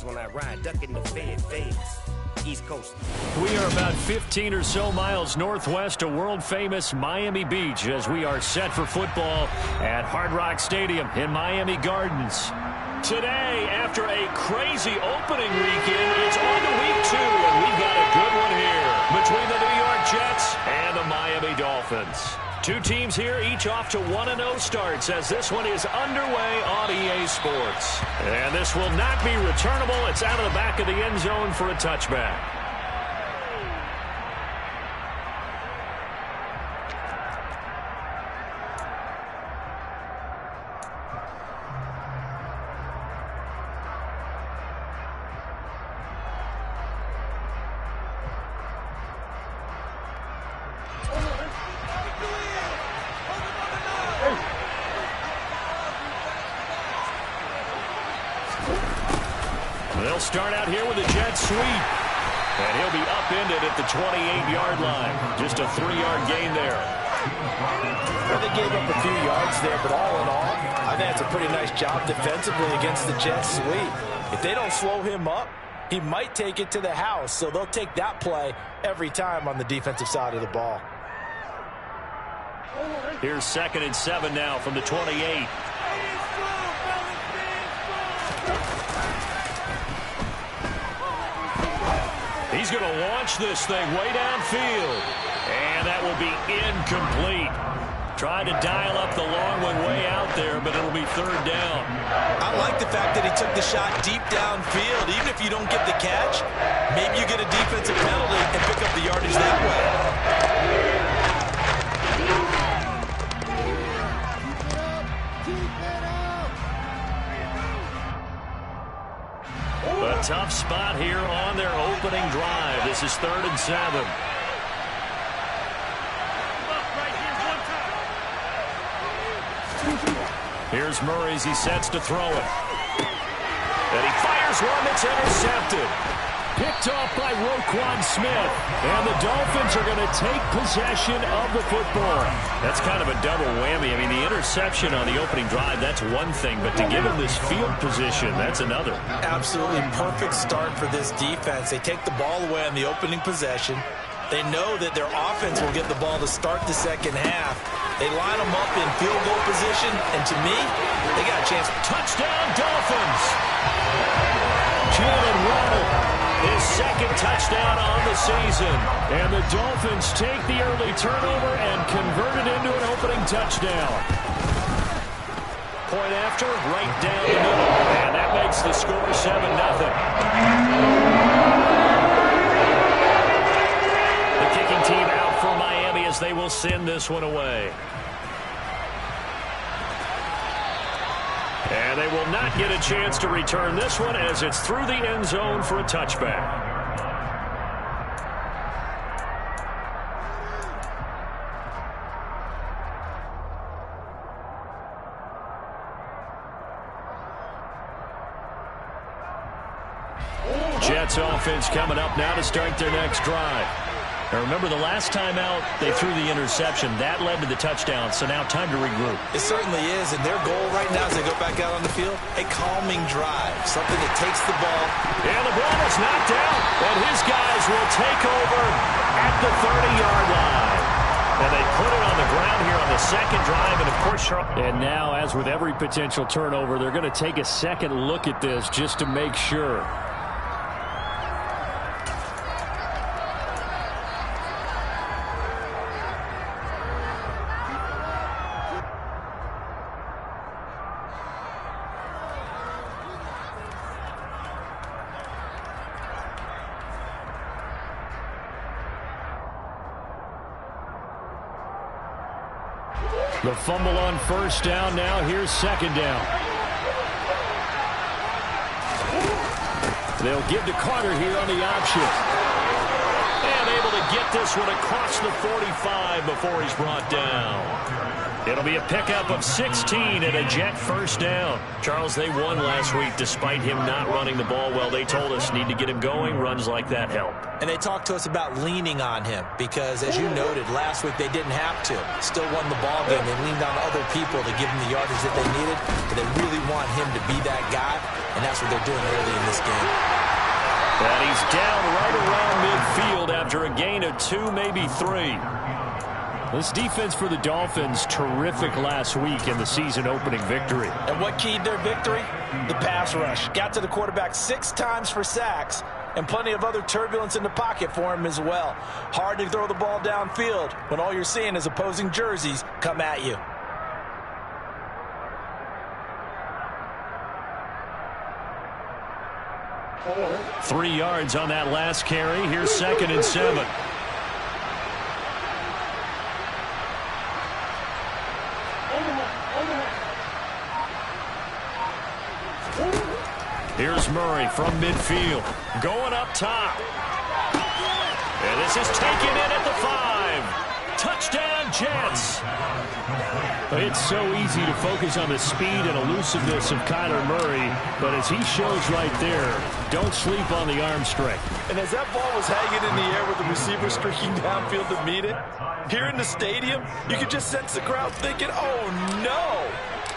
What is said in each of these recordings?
when I ride, ducking the fades. East Coast. We are about 15 or so miles northwest of world-famous Miami Beach as we are set for football at Hard Rock Stadium in Miami Gardens. Today, after a crazy opening weekend, it's on to week 2, and we've got a good one here between the New York Jets and the Miami Dolphins. Two teams here, each off to 1-0 starts as this one is underway on EA Sports. And this will not be returnable. It's out of the back of the end zone for a touchback. They'll start out here with a jet sweep. And he'll be upended at the 28-yard line. Just a 3-yard gain there. Well, they gave up a few yards there, but all in all, I think that's a pretty nice job defensively against the jet sweep. If they don't slow him up, he might take it to the house, so they'll take that play every time on the defensive side of the ball. Here's 2nd and 7 now from the 28. He's going to launch this thing way downfield. And that will be incomplete. Tried to dial up the long one way out there, but it'll be 3rd down. I like the fact that he took the shot deep downfield. Even if you don't get the catch, maybe you get a defensive penalty and pick up the yardage that way. A tough spot here on their opening drive. This is 3rd and 7. Here's Murray as he sets to throw it. And he fires one that's intercepted. Picked off by Roquan Smith. And the Dolphins are going to take possession of the football. That's kind of a double whammy. I mean, the interception on the opening drive, that's one thing. But to give him this field position, that's another. Absolutely perfect start for this defense. They take the ball away on the opening possession. They know that their offense will get the ball to start the second half. They line them up in field goal position. And to me, they got a chance. Touchdown, Dolphins! Jalen Waddle, his 2nd touchdown on the season. And the Dolphins take the early turnover and convert it into an opening touchdown. Point after, right down the middle. And that makes the score 7-0. The kicking team out for Miami as they will send this one away. And they will not get a chance to return this one as it's through the end zone for a touchback. Jets offense coming up now to start their next drive. Now remember, the last time out, they threw the interception. That led to the touchdown, so now time to regroup. It certainly is, and their goal right now as they go back out on the field, a calming drive, something that takes the ball. And the ball is knocked out, and his guys will take over at the 30-yard line. And they put it on the ground here on the second drive, and of course, and now, as with every potential turnover, they're going to take a second look at this just to make sure. The fumble on 1st down. Now here's 2nd down. They'll give to Carter here on the option. And able to get this one across the 45 before he's brought down. It'll be a pickup of 16 and a Jet first down. Charles, they won last week despite him not running the ball well. They told us need to get him going. Runs like that help. And they talked to us about leaning on him because, as you noted, last week they didn't have to. Still won the ball game. They leaned on other people to give him the yardage that they needed, but they really want him to be that guy, and that's what they're doing early in this game. And he's down right around midfield after a gain of 2, maybe 3. This defense for the Dolphins, terrific last week in the season-opening victory. And what keyed their victory? The pass rush. Got to the quarterback 6 times for sacks, and plenty of other turbulence in the pocket for him as well. Hard to throw the ball downfield when all you're seeing is opposing jerseys come at you. Three yards on that last carry. Here's 2nd and 7. Here's Murray from midfield. Going up top. And this is taken in at the 5. Touchdown, Jets. It's so easy to focus on the speed and elusiveness of Kyler Murray, but as he shows right there, don't sleep on the arm strength. And as that ball was hanging in the air with the receiver streaking downfield to meet it, here in the stadium, you could just sense the crowd thinking, oh no!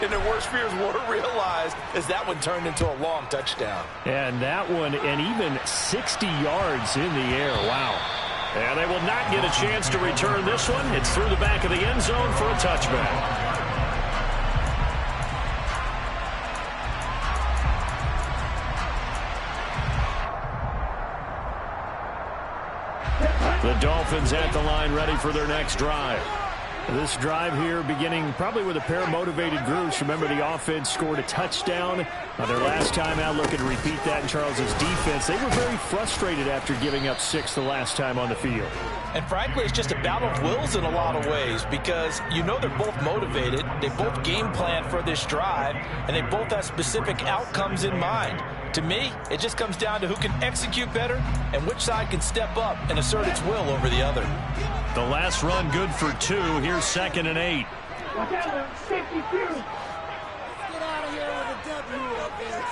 And their worst fears were realized as that one turned into a long touchdown. And that one, and even 60 yards in the air. Wow. And they will not get a chance to return this one. It's through the back of the end zone for a touchback. The Dolphins at the line, ready for their next drive. This drive here beginning probably with a pair of motivated groups. Remember, the offense scored a touchdown on their last time out. Looking to repeat that in Charles's defense. They were very frustrated after giving up 6 the last time on the field. And frankly, it's just a battle of wills in a lot of ways because you know they're both motivated. They both game plan for this drive, and they both have specific outcomes in mind. To me, it just comes down to who can execute better and which side can step up and assert its will over the other. The last run good for 2. Here's 2nd and 8. Watch out, safety fear. Get out of here with a W up there.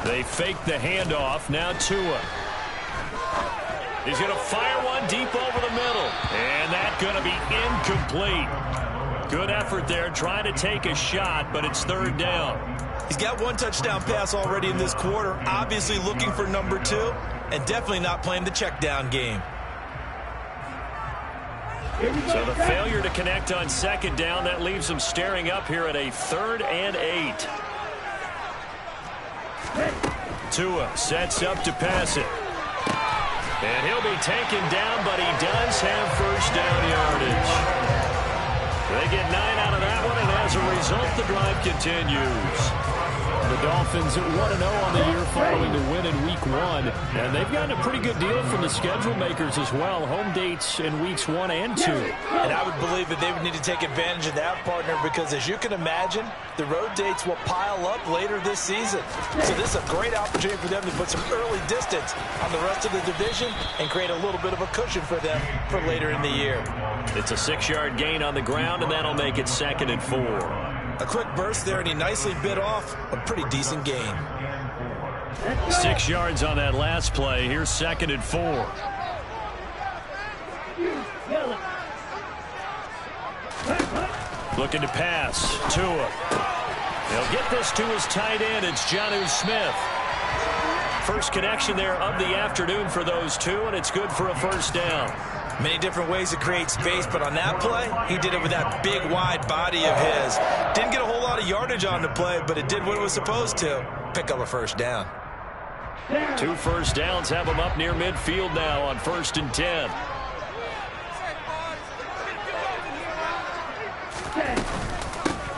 They fake the handoff. Now Tua. He's going to fire one deep over the middle. And that's going to be incomplete. Good effort there, trying to take a shot, but it's 3rd down. He's got 1 touchdown pass already in this quarter, obviously looking for number 2, and definitely not playing the check down game. So the failure to connect on 2nd down, that leaves him staring up here at a 3rd and 8. Tua sets up to pass it. And he'll be taken down, but he does have first down yardage. They get 9 out of that one, and as a result, the drive continues. The Dolphins at 1-0 on the year following the win in Week 1. And they've gotten a pretty good deal from the schedule makers as well. Home dates in Weeks 1 and 2. And I would believe that they would need to take advantage of that, partner, because as you can imagine, the road dates will pile up later this season. So this is a great opportunity for them to put some early distance on the rest of the division and create a little bit of a cushion for them for later in the year. It's a 6-yard gain on the ground, and that'll make it 2nd and 4. A quick burst there, and he nicely bit off a pretty decent gain. 6 yards on that last play. Here's 2nd and 4. Looking to pass. Tua. He'll get this to his tight end. It's Jonnu Smith. First connection there of the afternoon for those two, and it's good for a first down. Many different ways to create space, but on that play, he did it with that big, wide body of his. Didn't get a whole lot of yardage on the play, but it did what it was supposed to. Pick up a first down. 2 first downs have him up near midfield now on 1st and 10.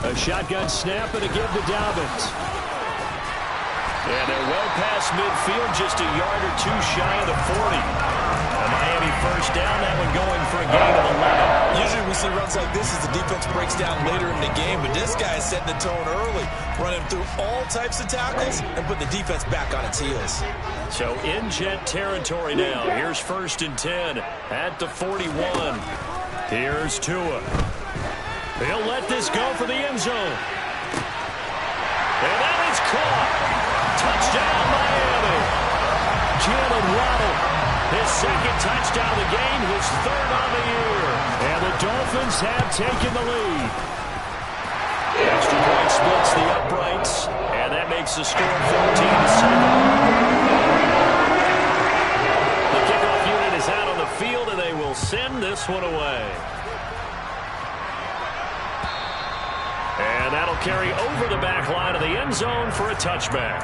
A shotgun snap and a give to Dobbins. And they're well past midfield, just a yard or 2 shy of the 40. A Miami first down, that one going for a gain of 11. Usually we see runs like this as the defense breaks down later in the game, but this guy is setting the tone early, running through all types of tackles and putting the defense back on its heels. So in Jet territory now. Here's 1st and 10 at the 41. Here's Tua. He'll let this go for the end zone. And that is caught. Touchdown, Miami. Jalen Waddle, his second touchdown of the game, his third on the year. And the Dolphins have taken the lead. Extra point splits the uprights, and that makes the score 14-7. The kickoff unit is out on the field, and they will send this one away. And that'll carry over the back line of the end zone for a touchback.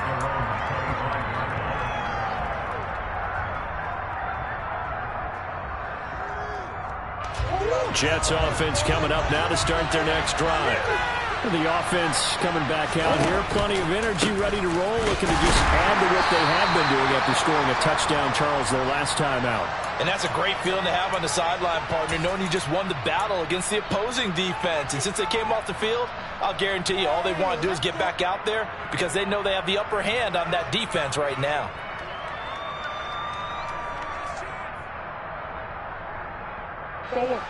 Jets offense coming up now to start their next drive. The offense coming back out here. Plenty of energy, ready to roll, looking to just add to what they have been doing after scoring a touchdown, Charles, their last time out. And that's a great feeling to have on the sideline, partner, knowing you just won the battle against the opposing defense. And since they came off the field, I'll guarantee you all they want to do is get back out there because they know they have the upper hand on that defense right now.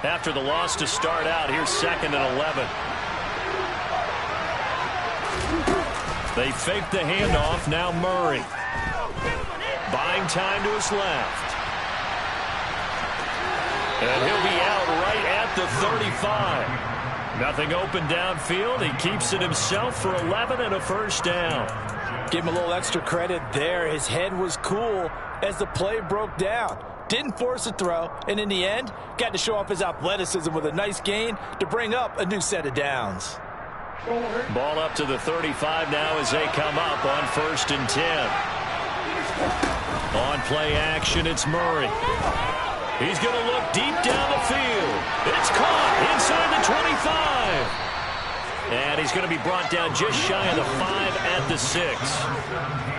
After the loss to start out, here's 2nd and 11. They fake the handoff. Now Murray. Buying time to his left. And he'll be out right at the 35. Nothing open downfield. He keeps it himself for 11 and a first down. Give him a little extra credit there. His head was cool as the play broke down. Didn't force a throw, and in the end, got to show off his athleticism with a nice gain to bring up a new set of downs. Ball up to the 35 now as they come up on 1st and 10. On play action, it's Murray. He's going to look deep down the field. It's caught inside the 25. And he's going to be brought down just shy of the 5 at the 6.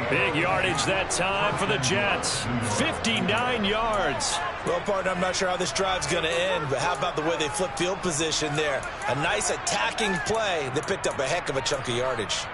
Big yardage that time for the Jets. 59 yards. Well, partner, I'm not sure how this drive's going to end, but how about the way they flipped field position there? A nice attacking play that picked up a heck of a chunk of yardage.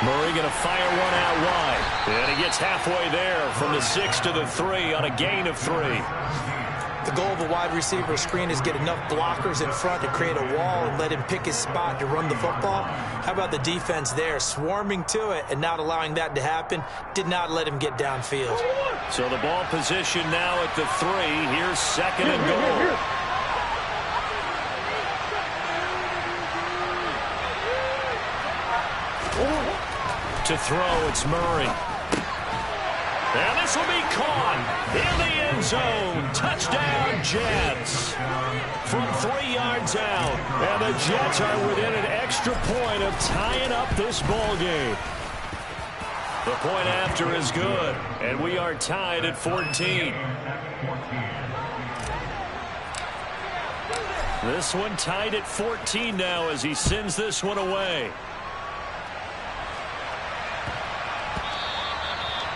Murray going to fire one out wide. And he gets halfway there from the 6 to the 3 on a gain of 3. The goal of a wide receiver screen is get enough blockers in front to create a wall and let him pick his spot to run the football. How about the defense there, swarming to it and not allowing that to happen? Did not let him get downfield. So the ball position now at the 3. Here's 2nd and goal. To throw, it's Murray. And this will be caught in the end zone. Touchdown, Jets. From 3 yards out. And the Jets are within an extra point of tying up this ball game. The point after is good. And we are tied at 14. This one tied at 14 now as he sends this one away.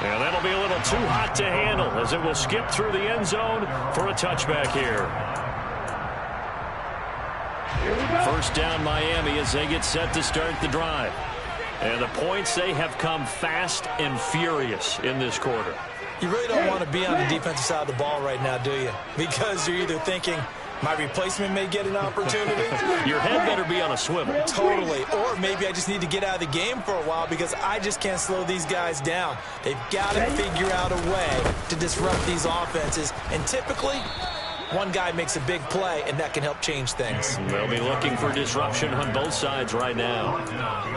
And that'll be a little too hot to handle as it will skip through the end zone for a touchback here. First down Miami as they get set to start the drive. And the points, they have come fast and furious in this quarter. You really don't want to be on the defensive side of the ball right now, do you? Because you're either thinking, my replacement may get an opportunity. Your head better be on a swivel. Totally. Or maybe I just need to get out of the game for a while because I just can't slow these guys down. They've got to figure out a way to disrupt these offenses. And typically, one guy makes a big play, and that can help change things. They'll be looking for disruption on both sides right now.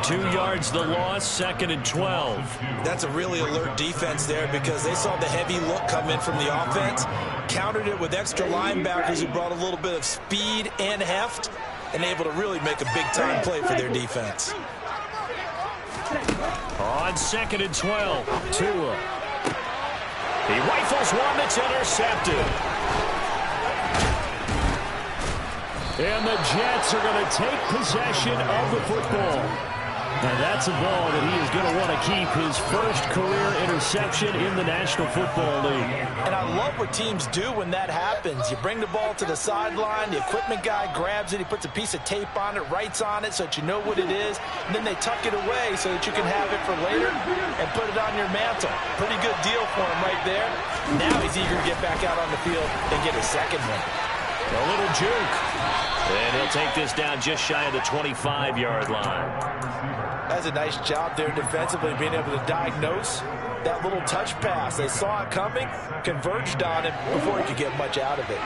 2 yards the loss, 2nd and 12. That's a really alert defense there because they saw the heavy look come in from the offense, countered it with extra linebackers who brought a little bit of speed and heft, and able to really make a big-time play for their defense. On 2nd and 12, Tua. He rifles one that's intercepted. And the Jets are going to take possession of the football. And that's a ball that he is going to want to keep, his first career interception in the National Football League. And I love what teams do when that happens. You bring the ball to the sideline, the equipment guy grabs it, he puts a piece of tape on it, writes on it so that you know what it is, and then they tuck it away so that you can have it for later and put it on your mantle. Pretty good deal for him right there. Now he's eager to get back out on the field and get his second one. A little juke. And he'll take this down just shy of the 25-yard line. That's a nice job there defensively, being able to diagnose that little touch pass. They saw it coming, converged on it before he could get much out of it.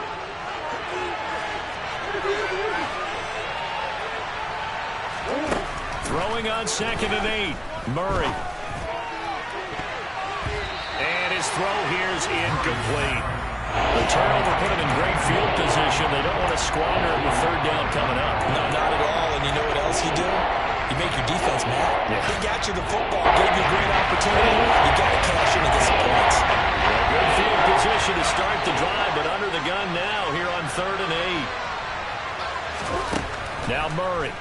Throwing on 2nd and 8. Murray. And his throw here is incomplete. The turnover put him in great field position. They don't want to squander it with 3rd down coming up. No, not at all. And you know what else you do? You make your defense mad. Yeah. He got you the football, gave you a great opportunity. You got to cash in and get some points. Well, good field position to start the drive, but under the gun now here on 3rd and 8. Now Murray.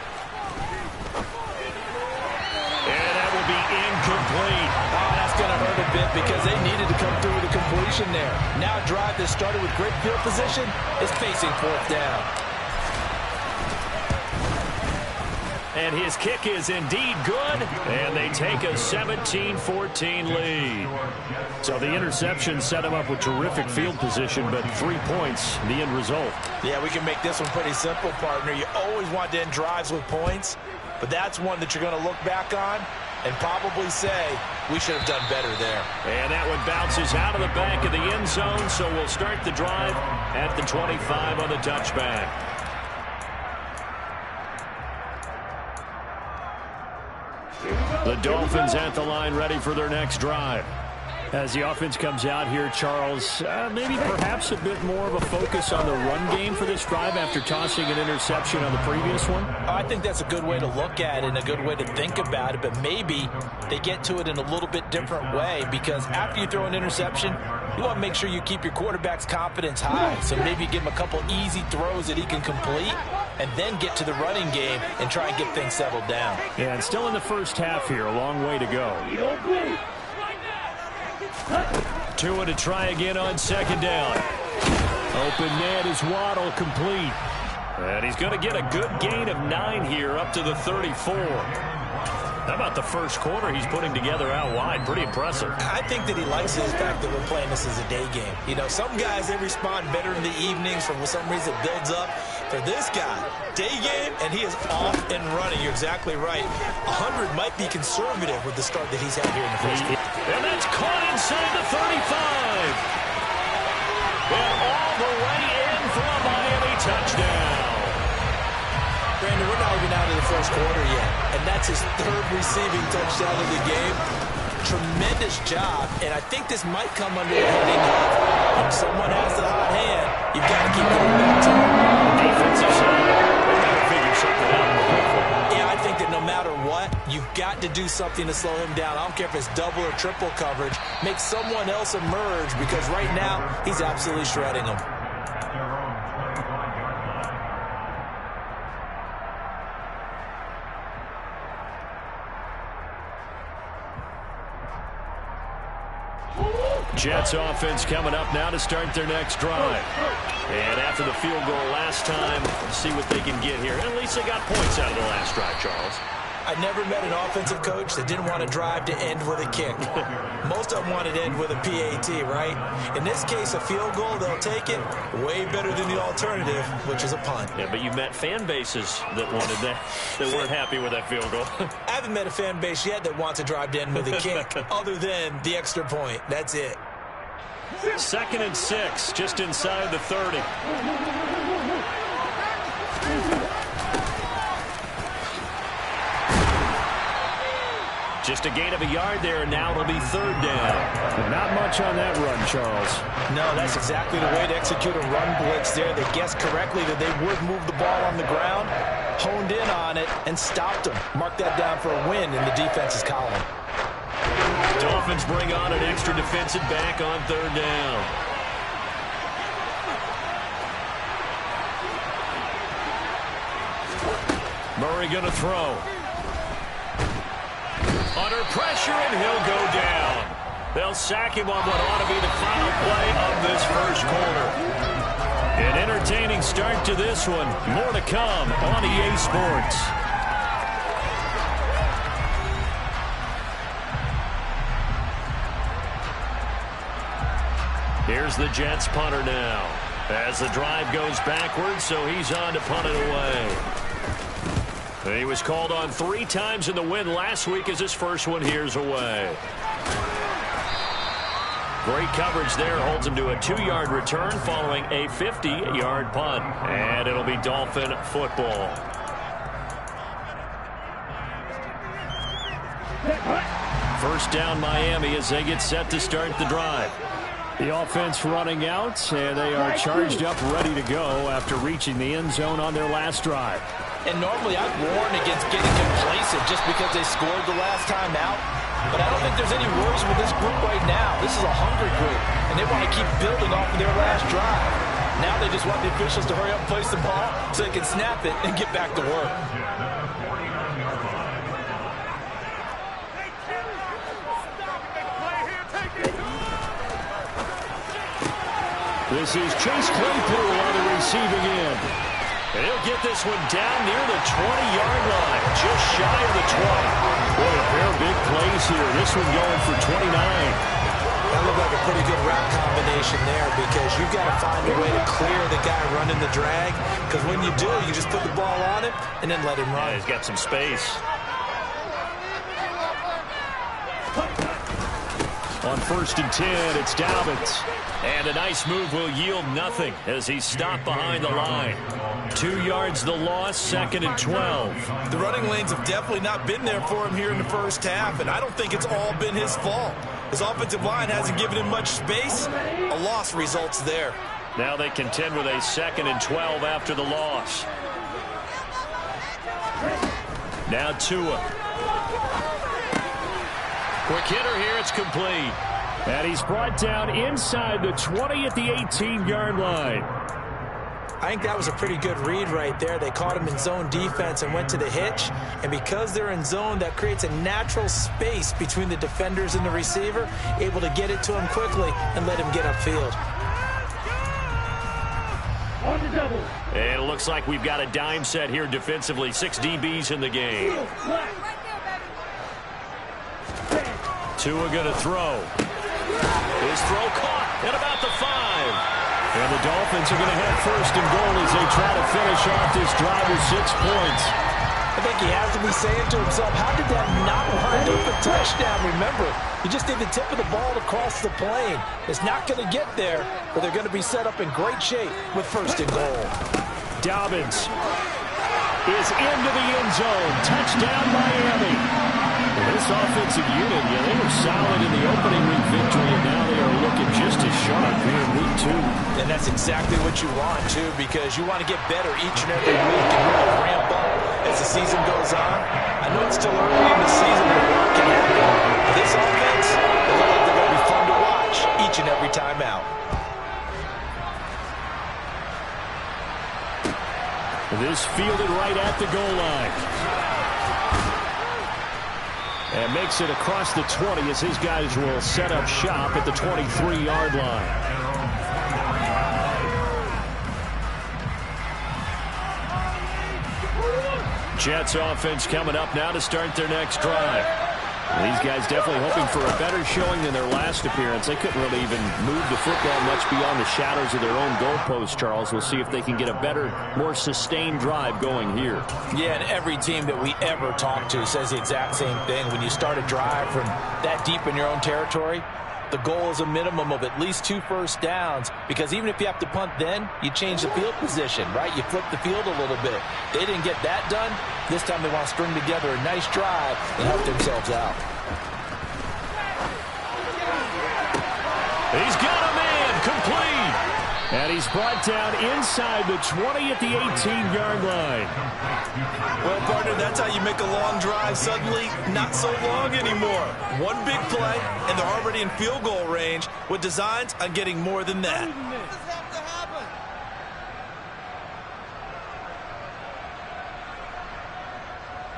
And that will be incomplete. Oh, that's going to hurt a bit because they needed to come through with a completion there. Now a drive that started with great field position is facing 4th down. And his kick is indeed good, and they take a 17-14 lead. So the interception set him up with terrific field position, but 3 points, the end result. Yeah, we can make this one pretty simple, partner. You always want to end drives with points, but that's one that you're going to look back on and probably say, we should have done better there. And that one bounces out of the back of the end zone, so we'll start the drive at the 25 on the touchback. The Dolphins at the line, ready for their next drive. As the offense comes out here, Charles, maybe perhaps a bit more of a focus on the run game for this drive after tossing an interception on the previous one? I think that's a good way to look at it and a good way to think about it, but maybe they get to it in a little bit different way because after you throw an interception, you want to make sure you keep your quarterback's confidence high. So maybe give him a couple easy throws that he can complete and then get to the running game and try and get things settled down. Yeah, and still in the first half here, a long way to go. Tua to try again on 2nd down. Open man is Waddle, complete. And he's going to get a good gain of 9 here up to the 34. How about the first quarter he's putting together out wide? Pretty impressive. I think that he likes the fact that we're playing this as a day game. You know, some guys, they respond better in the evenings. For some reason, it builds up. For this guy, day game, and he is off and running. You're exactly right. 100 might be conservative with the start that he's had here in the first game. And that's caught inside the 35. And all the way in for a Miami touchdown. Brandon, we're not even out of the first quarter yet, and that's his 3rd receiving touchdown of the game. Tremendous job, and I think this might come under the heading of when someone has the hot hand, you've got to keep going back to it. Defensive side, they got to figure something out. Yeah, I think that no matter what, you've got to do something to slow him down. I don't care if it's double or triple coverage. Make someone else emerge because right now he's absolutely shredding them. Jets offense coming up now to start their next drive. And after the field goal last time, see what they can get here. At least they got points out of the last drive, Charles. I never met an offensive coach that didn't want to drive to end with a kick. Most of them wanted to end with a PAT, right? In this case, a field goal, they'll take it. Way better than the alternative, which is a punt. Yeah, but you met fan bases that wanted that, that weren't happy with that field goal. I haven't met a fan base yet that wants to drive to end with a kick, other than the extra point. That's it. 2nd and 6, just inside the 30. Just a gain of a yard there, and now it'll be 3rd down. Not much on that run, Charles. No, that's exactly the way to execute a run blitz there. They guessed correctly that they would move the ball on the ground, honed in on it, and stopped them. Mark that down for a win in the defense's column. Dolphins bring on an extra defensive back on 3rd down. Murray going to throw. Under pressure, and he'll go down. They'll sack him on what ought to be the final play of this first quarter. An entertaining start to this one. More to come on EA Sports. Here's the Jets punter now. As the drive goes backwards, so he's on to punt it away. He was called on 3 times in the win last week as his first one here's away. Great coverage there, holds him to a 2-yard return following a 50-yard punt. And it'll be Dolphin football. First down Miami as they get set to start the drive. The offense running out, and they are charged up, ready to go after reaching the end zone on their last drive. And normally I'd warn against getting complacent just because they scored the last time out. But I don't think there's any worries with this group right now. This is a hungry group, and they want to keep building off of their last drive. Now they just want the officials to hurry up and place the ball so they can snap it and get back to work. This is Chase Claypool on the receiving end. And he'll get this one down near the 20-yard line, just shy of the 20. Boy, a pair of big plays here. This one going for 29. That looked like a pretty good route combination there because you've got to find a way to clear the guy running the drag. Because when you do, you just put the ball on him and then let him run. Yeah, he's got some space. On 1st and 10, it's Dobbins. And a nice move will yield nothing as he's stopped behind the line. 2 yards the loss, 2nd and 12. The running lanes have definitely not been there for him here in the first half, and I don't think it's all been his fault. His offensive line hasn't given him much space. A loss results there. Now they contend with a 2nd and 12 after the loss. Now Tua. Quick hitter here, it's complete. And he's brought down inside the 20 at the 18-yard line. I think that was a pretty good read right there. They caught him in zone defense and went to the hitch. And because they're in zone, that creates a natural space between the defenders and the receiver, able to get it to him quickly and let him get upfield. On the double. And it looks like we've got a dime set here defensively. 6 DBs in the game. Tua going to throw. His throw caught at about the 5. And the Dolphins are going to have 1st and goal as they try to finish off this drive with 6 points. I think he has to be saying to himself, how did that not wind up a touchdown? Remember, you just need the tip of the ball to cross the plane. It's not going to get there, but they're going to be set up in great shape with 1st and goal. Dobbins is into the end zone. Touchdown, Miami. This offensive unit, they were solid in the opening week victory, and now they are looking just as sharp here in week 2. And that's exactly what you want, too, because you want to get better each and every week and really ramp up as the season goes on. I know it's still early in the season and a lot can happen, but this offense, they look like they're going to be fun to watch each and every time out. This fielded right at the goal line. And makes it across the 20 as his guys will set up shop at the 23-yard line. Jets offense coming up now to start their next drive. These guys definitely hoping for a better showing than their last appearance. They couldn't really even move the football much beyond the shadows of their own goalpost, Charles. We'll see if they can get a better, more sustained drive going here. Yeah, and every team that we ever talk to says the exact same thing. When you start a drive from that deep in your own territory, the goal is a minimum of at least 2 first downs, because even if you have to punt then, you change the field position, right? You flip the field a little bit. They didn't get that done. This time they want to string together a nice drive and help themselves out. He's got a man, complete. And he's brought down inside the 20 at the 18-yard line. Well, partner, that's how you make a long drive suddenly not so long anymore. One big play, and they're already in field goal range with designs on getting more than that.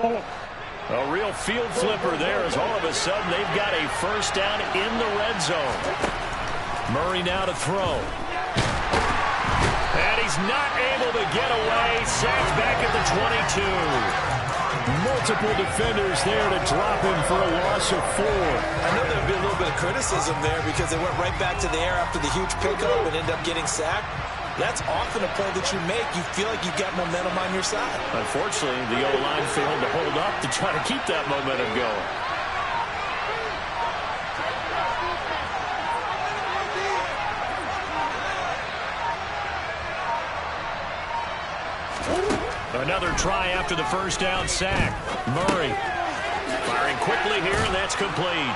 A real field flipper there as all of a sudden they've got a first down in the red zone. Murray now to throw. And he's not able to get away. Sacked back at the 22. Multiple defenders there to drop him for a loss of 4. I know there'll be a little bit of criticism there because they went right back to the air after the huge pickup and ended up getting sacked. That's often a play that you make. You feel like you've got momentum on your side. Unfortunately, the O-line failed to hold up to try to keep that momentum going. Another try after the first down sack. Murray firing quickly here, and that's complete.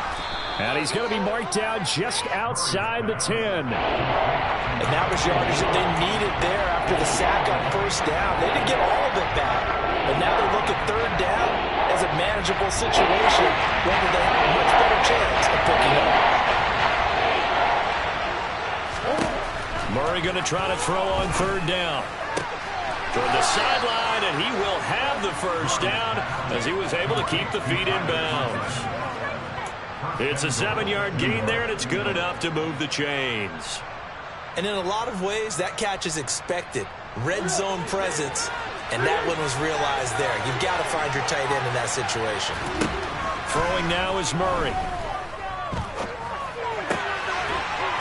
And he's going to be marked down just outside the 10. And that was yardage that they needed there after the sack on first down. They didn't get all of it back. But now they look at third down as a manageable situation, whether they have a much better chance of picking up. Murray going to try to throw on third down. Toward the sideline, and he will have the first down as he was able to keep the feet in bounds. It's a 7-yard gain there, and it's good enough to move the chains. And in a lot of ways, that catch is expected. Red zone presence, and that one was realized there. You've got to find your tight end in that situation. Throwing now is Murray.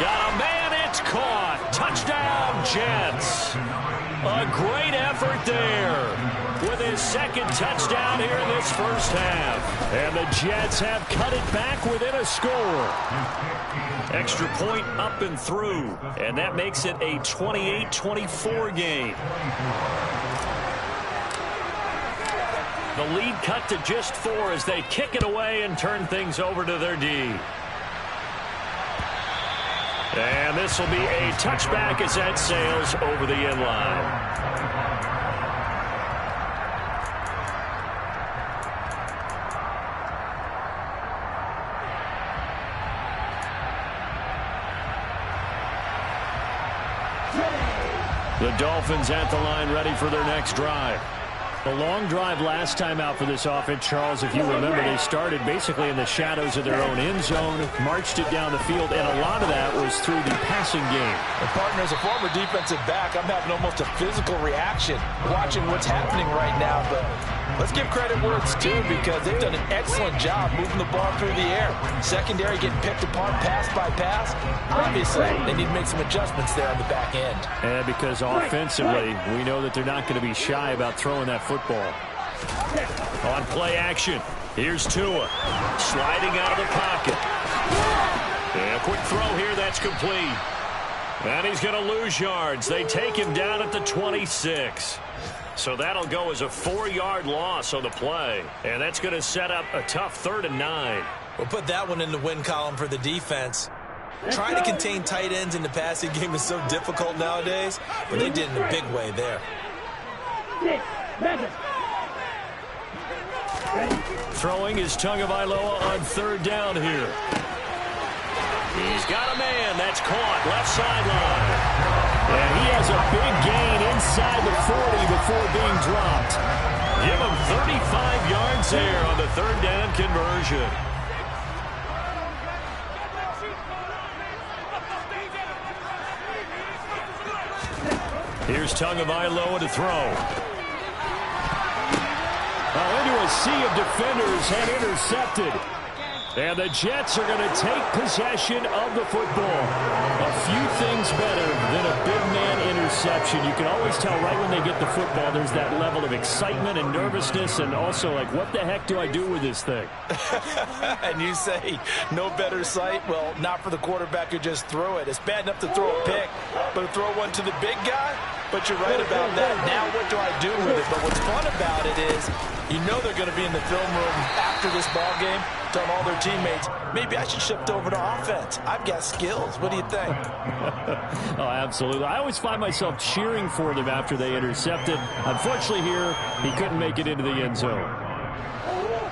Got a man, it's caught. Touchdown, Jets. A great effort there with his second touchdown here in this first half. And the Jets have cut it back within a score. Extra point up and through. And that makes it a 28-24 game. The lead cut to just 4 as they kick it away and turn things over to their D. And this will be a touchback as that sails over the end line. The Dolphins at the line ready for their next drive. A long drive last time out for this offense, Charles. If you remember, they started basically in the shadows of their own end zone, marched it down the field, and a lot of that was through the passing game. And partner, as a former defensive back, I'm having almost a physical reaction watching what's happening right now. But let's give credit where it's due because they've done an excellent job moving the ball through the air. Secondary getting picked apart pass by pass. Obviously, they need to make some adjustments there on the back end. And because offensively, we know that they're not going to be shy about throwing that football. On play action, here's Tua. Sliding out of the pocket. And a quick throw here, that's complete. And he's going to lose yards. They take him down at the 26. So that'll go as a 4-yard loss on the play. And that's going to set up a tough 3rd and 9. We'll put that one in the win column for the defense. Trying to contain tight ends in the passing game is so difficult nowadays, but they did in a big way there. Throwing is Tagovailoa on 3rd down here. He's got a man. That's caught. Left sideline. And he has a big gain inside the 40 before being dropped. Give him 35 yards there on the 3rd down conversion. Here's Tagovailoa to throw. Into a sea of defenders and intercepted. And the Jets are going to take possession of the football. A few things better than a big man interception. You can always tell right when they get the football, there's that level of excitement and nervousness and also like, what the heck do I do with this thing? And you say, no better sight? Well, not for the quarterback who just threw it. It's bad enough to throw a pick, but to throw one to the big guy? But you're right about that. Now what do I do with it? But what's fun about it is you know they're going to be in the film room after this ball game telling all their teammates, maybe I should shift over to offense. I've got skills. What do you think? Oh, absolutely. I always find myself cheering for them after they intercepted. Unfortunately here, he couldn't make it into the end zone.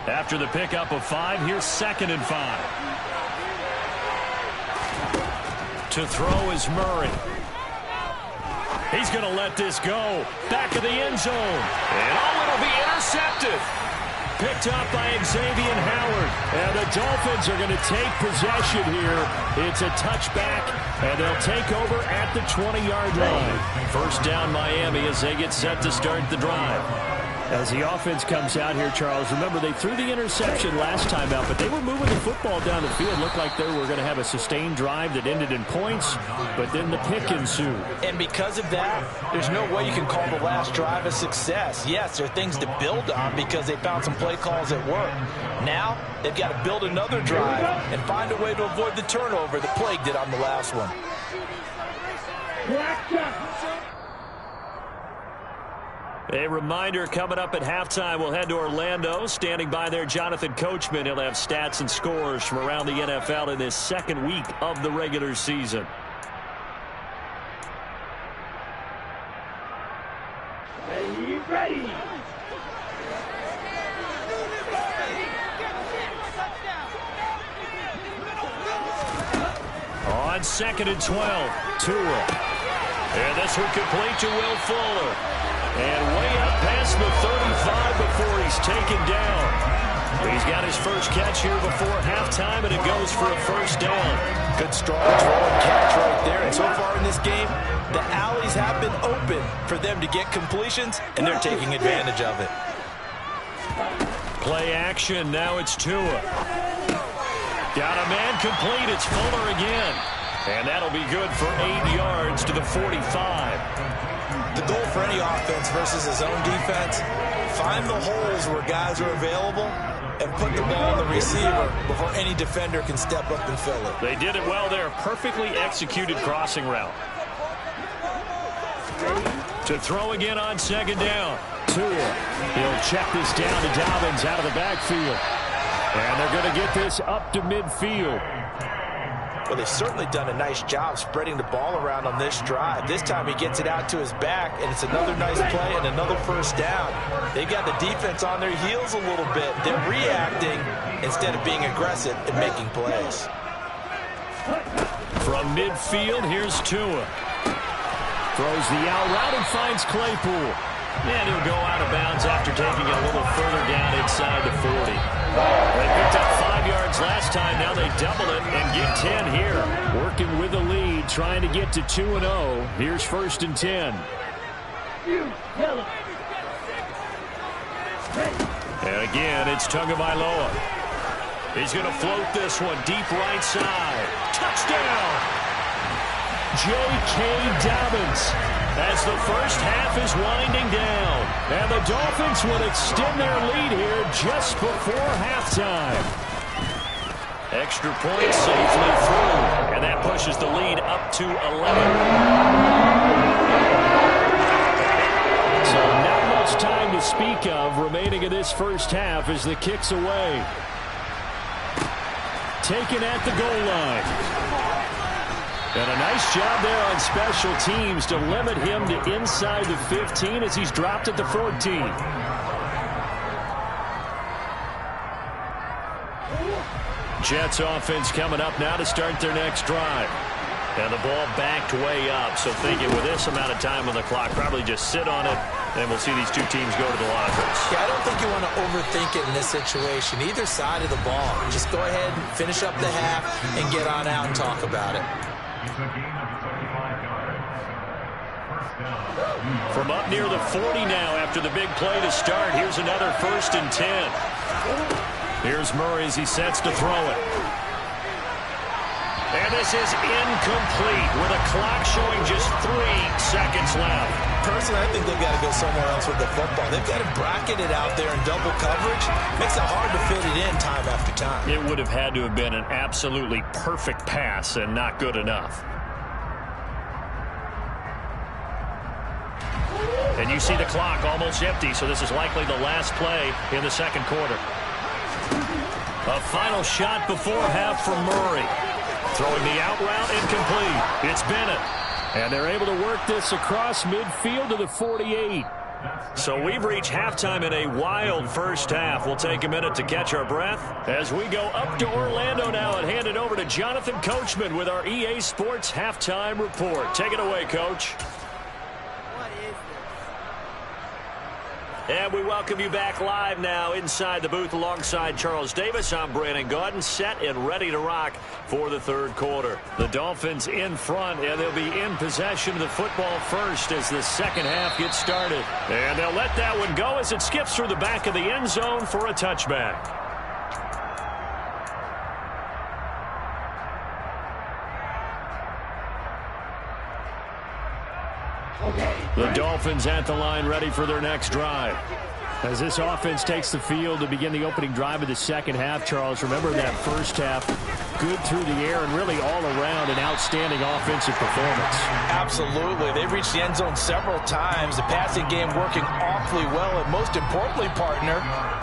After the pickup of 5, here's 2nd and 5. To throw is Murray. He's going to let this go. Back of the end zone. And it'll be intercepted. Picked up by Xavier Howard. And the Dolphins are going to take possession here. It's a touchback, and they'll take over at the 20-yard line. First down Miami as they get set to start the drive. As the offense comes out here, Charles, remember they threw the interception last time out, but they were moving the football down the field. Looked like they were going to have a sustained drive that ended in points, but then the pick ensued. And because of that, there's no way you can call the last drive a success. Yes, there are things to build on because they found some play calls that work. Now, they've got to build another drive and find a way to avoid the turnover that plagued it on the last one. A reminder, coming up at halftime, we'll head to Orlando. Standing by there, Jonathan Coachman. He'll have stats and scores from around the NFL in this second week of the regular season. Ready. On 2nd and 12, Tua. And this one complete to Will Fuller. And way up past the 35 before he's taken down. He's got his first catch here before halftime, and it goes for a first down. Good strong throw and catch right there. And so far in this game, the alleys have been open for them to get completions, and they're taking advantage of it. Play action. Now it's Tua. Got a man complete. It's Fuller again. And that'll be good for 8 yards to the 45. The goal for any offense versus his own defense, find the holes where guys are available and put the ball on the receiver before any defender can step up and fill it. They did it well there. Perfectly executed crossing route. To throw again on 2nd down. Tua. He'll check this down to Dobbins out of the backfield. And they're going to get this up to midfield. Well, they've certainly done a nice job spreading the ball around on this drive. This time he gets it out to his back, and it's another nice play and another first down. They've got the defense on their heels a little bit. They're reacting instead of being aggressive and making plays. From midfield, here's Tua. Throws the out route and finds Claypool. And he'll go out of bounds after taking it a little further down inside the 40. They picked up 5 yards last time. Now they double it and get 10 here. Working with the lead, trying to get to 2-0. Here's 1st and 10. And again, it's Tagovailoa. He's going to float this one deep right side. Touchdown! J.K. Dobbins. As the first half is winding down. And the Dolphins will extend their lead here just before halftime. Extra point safely through. And that pushes the lead up to 11. So not much time to speak of remaining in this first half as the kick's away. Taken at the goal line. And a nice job there on special teams to limit him to inside the 15 as he's dropped at the 14. Jets offense coming up now to start their next drive. And the ball backed way up. So thinking with this amount of time on the clock, probably just sit on it, and we'll see these two teams go to the lockers. Yeah, I don't think you want to overthink it in this situation. Either side of the ball. Just go ahead and finish up the half and get on out and talk about it. From up near the 40 now after the big play to start. Here's another 1st and 10. Here's Murray as he sets to throw it. And this is incomplete with a clock showing just 3 seconds left. Personally, I think they've got to go somewhere else with the football. They've got to bracket it out there in double coverage. Makes it hard to fit it in time after time. It would have had to have been an absolutely perfect pass and not good enough. And you see the clock almost empty, so this is likely the last play in the second quarter. A final shot before half from Murray. Throwing the out route incomplete. It's Bennett. And they're able to work this across midfield to the 48. So we've reached halftime in a wild first half. We'll take a minute to catch our breath as we go up to Orlando now and hand it over to Jonathan Coachman with our EA Sports Halftime Report. Take it away, Coach. And we welcome you back live now inside the booth alongside Charles Davis. I'm Brandon Gaudin, set and ready to rock for the third quarter. The Dolphins in front, and they'll be in possession of the football first as the second half gets started. And they'll let that one go as it skips through the back of the end zone for a touchback. The Dolphins at the line ready for their next drive. As this offense takes the field to begin the opening drive of the second half, Charles, remember that first half, good through the air and really all around an outstanding offensive performance. Absolutely. They've reached the end zone several times. The passing game working awfully well, and most importantly, partner.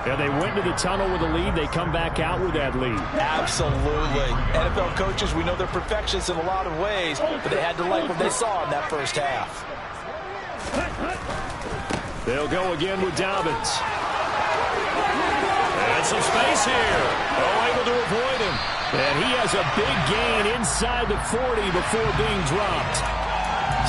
Yeah, they went to the tunnel with a lead. They come back out with that lead. Absolutely. NFL coaches, we know they're perfectionists in a lot of ways, but they had to like what they saw in that first half. They'll go again with Dobbins. And some space here. Oh, able to avoid him. And he has a big gain inside the 40 before being dropped.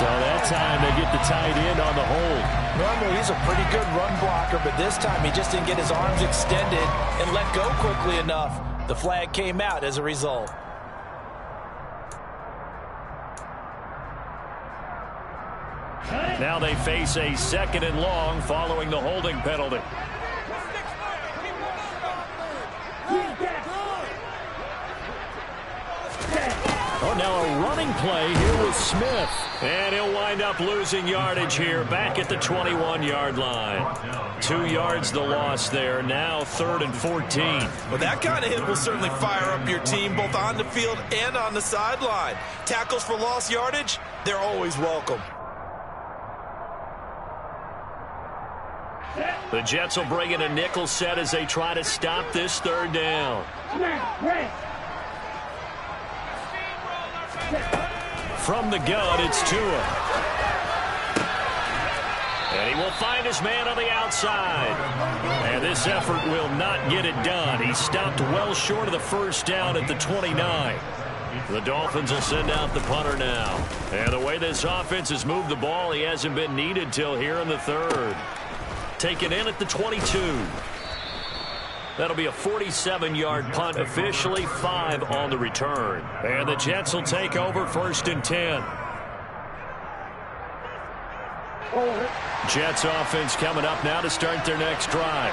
So that time they get the tight end on the hold. Normally he's a pretty good run blocker, but this time he just didn't get his arms extended and let go quickly enough. The flag came out as a result. Now they face a second and long following the holding penalty. Oh, now a running play here with Smith. And he'll wind up losing yardage here back at the 21-yard line. 2 yards the loss there. Now 3rd and 14. Well, that kind of hit will certainly fire up your team both on the field and on the sideline. Tackles for lost yardage, they're always welcome. The Jets will bring in a nickel set as they try to stop this third down. From the gun, it's Tua. And he will find his man on the outside. And this effort will not get it done. He stopped well short of the first down at the 29. The Dolphins will send out the punter now. And the way this offense has moved the ball, he hasn't been needed till here in the third. Taken in at the 22. That'll be a 47-yard punt, officially 5 on the return. And the Jets will take over 1st and 10. Jets offense coming up now to start their next drive.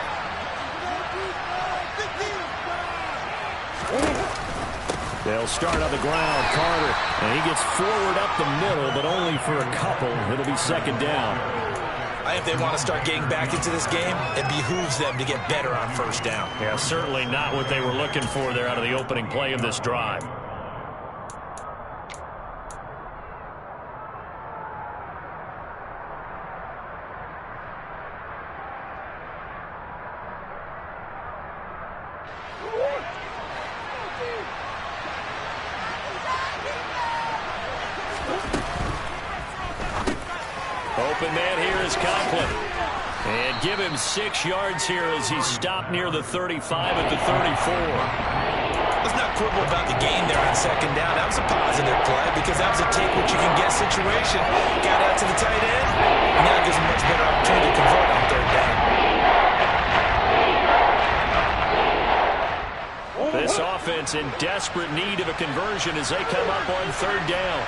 They'll start on the ground. Carter, and he gets forward up the middle, but only for a couple. It'll be 2nd down. If they want to start getting back into this game, it behooves them to get better on 1st down. Yeah, certainly not what they were looking for there out of the opening play of this drive. Open man here is Conklin. And give him 6 yards here as he stopped near the 35 at the 34. Let's not quibble about the gain there on 2nd down. That was a positive play because that was a take-what-you-can-get situation. Got out to the tight end. Now gives him a much better opportunity to convert on 3rd down. This offense in desperate need of a conversion as they come up on 3rd down.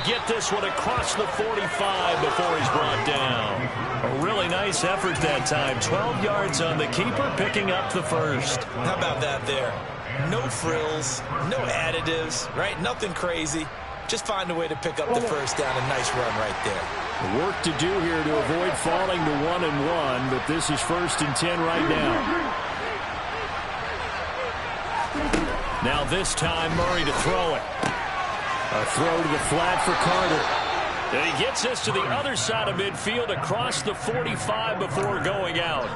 Get this one across the 45 before he's brought down. A really nice effort that time. 12 yards on the keeper, picking up the 1st. How about that there? No frills, no additives, right? Nothing crazy. Just find a way to pick up the 1st down. A nice run right there. Work to do here to avoid falling to 1-1, but this is 1st and 10 right now. Now this time, Murray to throw it. A throw to the flat for Carter. And he gets this to the other side of midfield across the 45 before going out.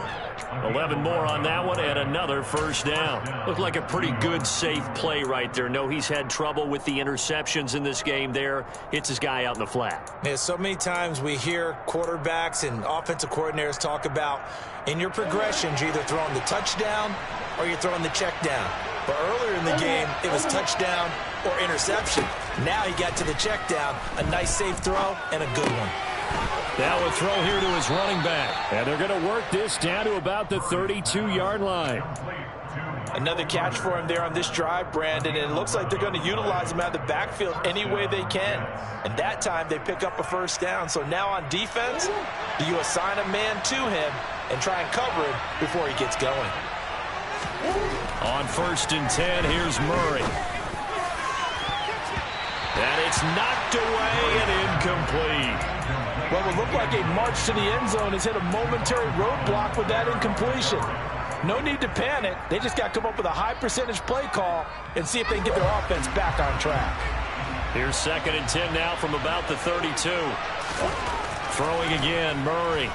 11 more on that one and another 1st down. Looked like a pretty good, safe play right there. No, he's had trouble with the interceptions in this game there. Hits his guy out in the flat. Yeah, so many times we hear quarterbacks and offensive coordinators talk about in your progressions, you're either throwing the touchdown or you're throwing the check down. But earlier in the game, it was touchdown or interception. Now he got to the check down. A nice safe throw and a good one. Now a throw here to his running back. And they're going to work this down to about the 32-yard line. Another catch for him there on this drive, Brandon, and it looks like they're going to utilize him out of the backfield any way they can. And that time they pick up a first down. So now on defense, do you assign a man to him and try and cover him before he gets going? On 1st and 10, here's Murray. And it's knocked away and incomplete. Well, it looked like a march to the end zone has hit a momentary roadblock with that incompletion. No need to panic. They just got to come up with a high percentage play call and see if they can get their offense back on track. Here's 2nd and 10 now from about the 32. Throwing again, Murray.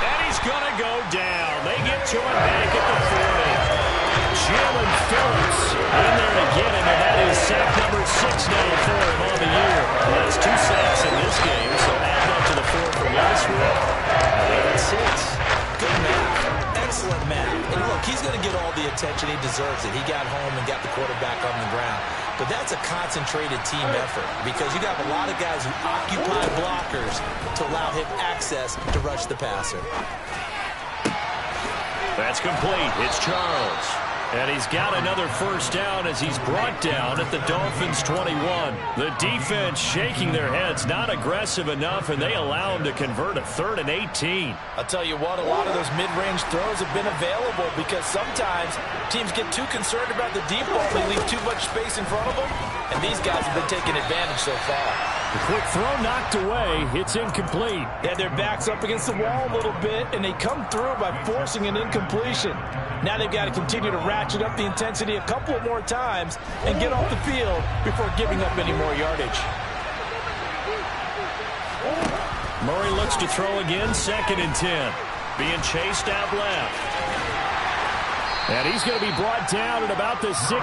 And he's going to go down. They get to him back at the 40. Jalen Phillips in there again, and that is sack number 6 now for him on the year. He has 2 sacks in this game, so add that to the 4 from last week. 6. Good math. Excellent math. And look, he's going to get all the attention he deserves. He got home and got the quarterback on the ground. But that's a concentrated team effort because you got a lot of guys who occupy blockers to allow him access to rush the passer. That's complete. It's Charles. And he's got another first down as he's brought down at the Dolphins' 21. The defense shaking their heads, not aggressive enough, and they allow him to convert a 3rd and 18. I'll tell you what, a lot of those mid-range throws have been available because sometimes teams get too concerned about the deep ball. They leave too much space in front of them, and these guys have been taking advantage so far. The quick throw knocked away. It's incomplete. Yeah, their back's up against the wall a little bit, and they come through by forcing an incompletion. Now they've got to continue to ratchet up the intensity a couple more times and get off the field before giving up any more yardage. Murray looks to throw again, 2nd and 10. Being chased out left. And he's going to be brought down at about the 16.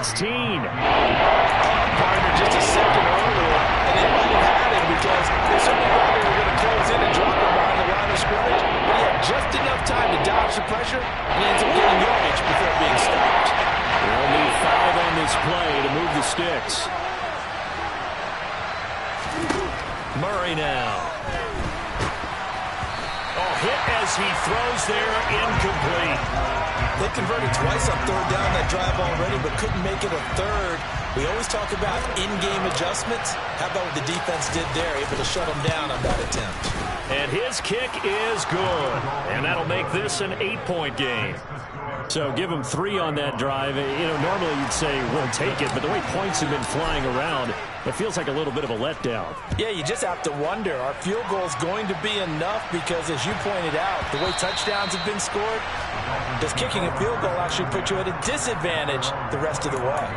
Partner just a second earlier, and they might have had him because they certainly thought they were going to close in and drop him behind the line of scrimmage, but he had just enough time to dodge the pressure, and he ends up getting yardage before being stopped. They'll need 5 on this play to move the sticks. Murray now. Oh, hit as he throws there, incomplete. They converted twice on 3rd down that drive already, but couldn't make it a 3rd. We always talk about in-game adjustments. How about what the defense did there, able to shut them down on that attempt. And his kick is good. And that'll make this an 8-point game. So give him 3 on that drive. You know, normally you'd say, we'll take it, but the way points have been flying around, it feels like a little bit of a letdown. Yeah, you just have to wonder, are field goals going to be enough? Because as you pointed out, the way touchdowns have been scored, does kicking a field goal actually put you at a disadvantage the rest of the way?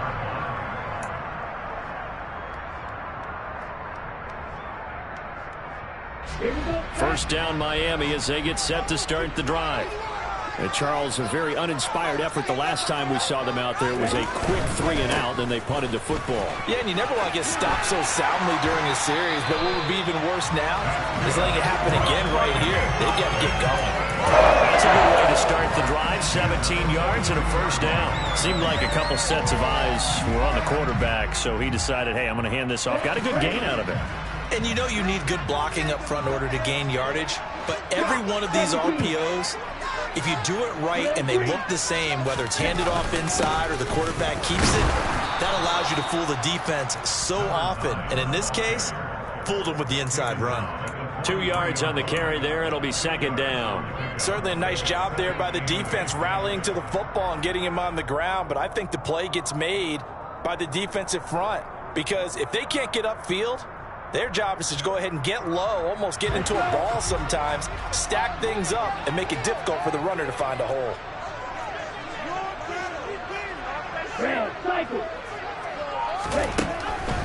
First down Miami as they get set to start the drive. And Charles, a very uninspired effort the last time we saw them out there. It was a quick 3 and out, then they punted the football. Yeah, and you never want to get stopped so soundly during a series, but what would be even worse now is letting it happen again right here. They've got to get going. That's a good way to start the drive. 17 yards and a first down. Seemed like a couple sets of eyes were on the quarterback, so he decided, hey, I'm going to hand this off. Got a good gain out of it. And you know you need good blocking up front in order to gain yardage, but every one of these RPOs, if you do it right and they look the same, whether it's handed off inside or the quarterback keeps it, that allows you to fool the defense so often. And in this case, fooled them with the inside run. 2 yards on the carry there. It'll be 2nd down. Certainly a nice job there by the defense rallying to the football and getting him on the ground. But I think the play gets made by the defensive front because if they can't get upfield, their job is to go ahead and get low, almost get into a ball sometimes, stack things up, and make it difficult for the runner to find a hole.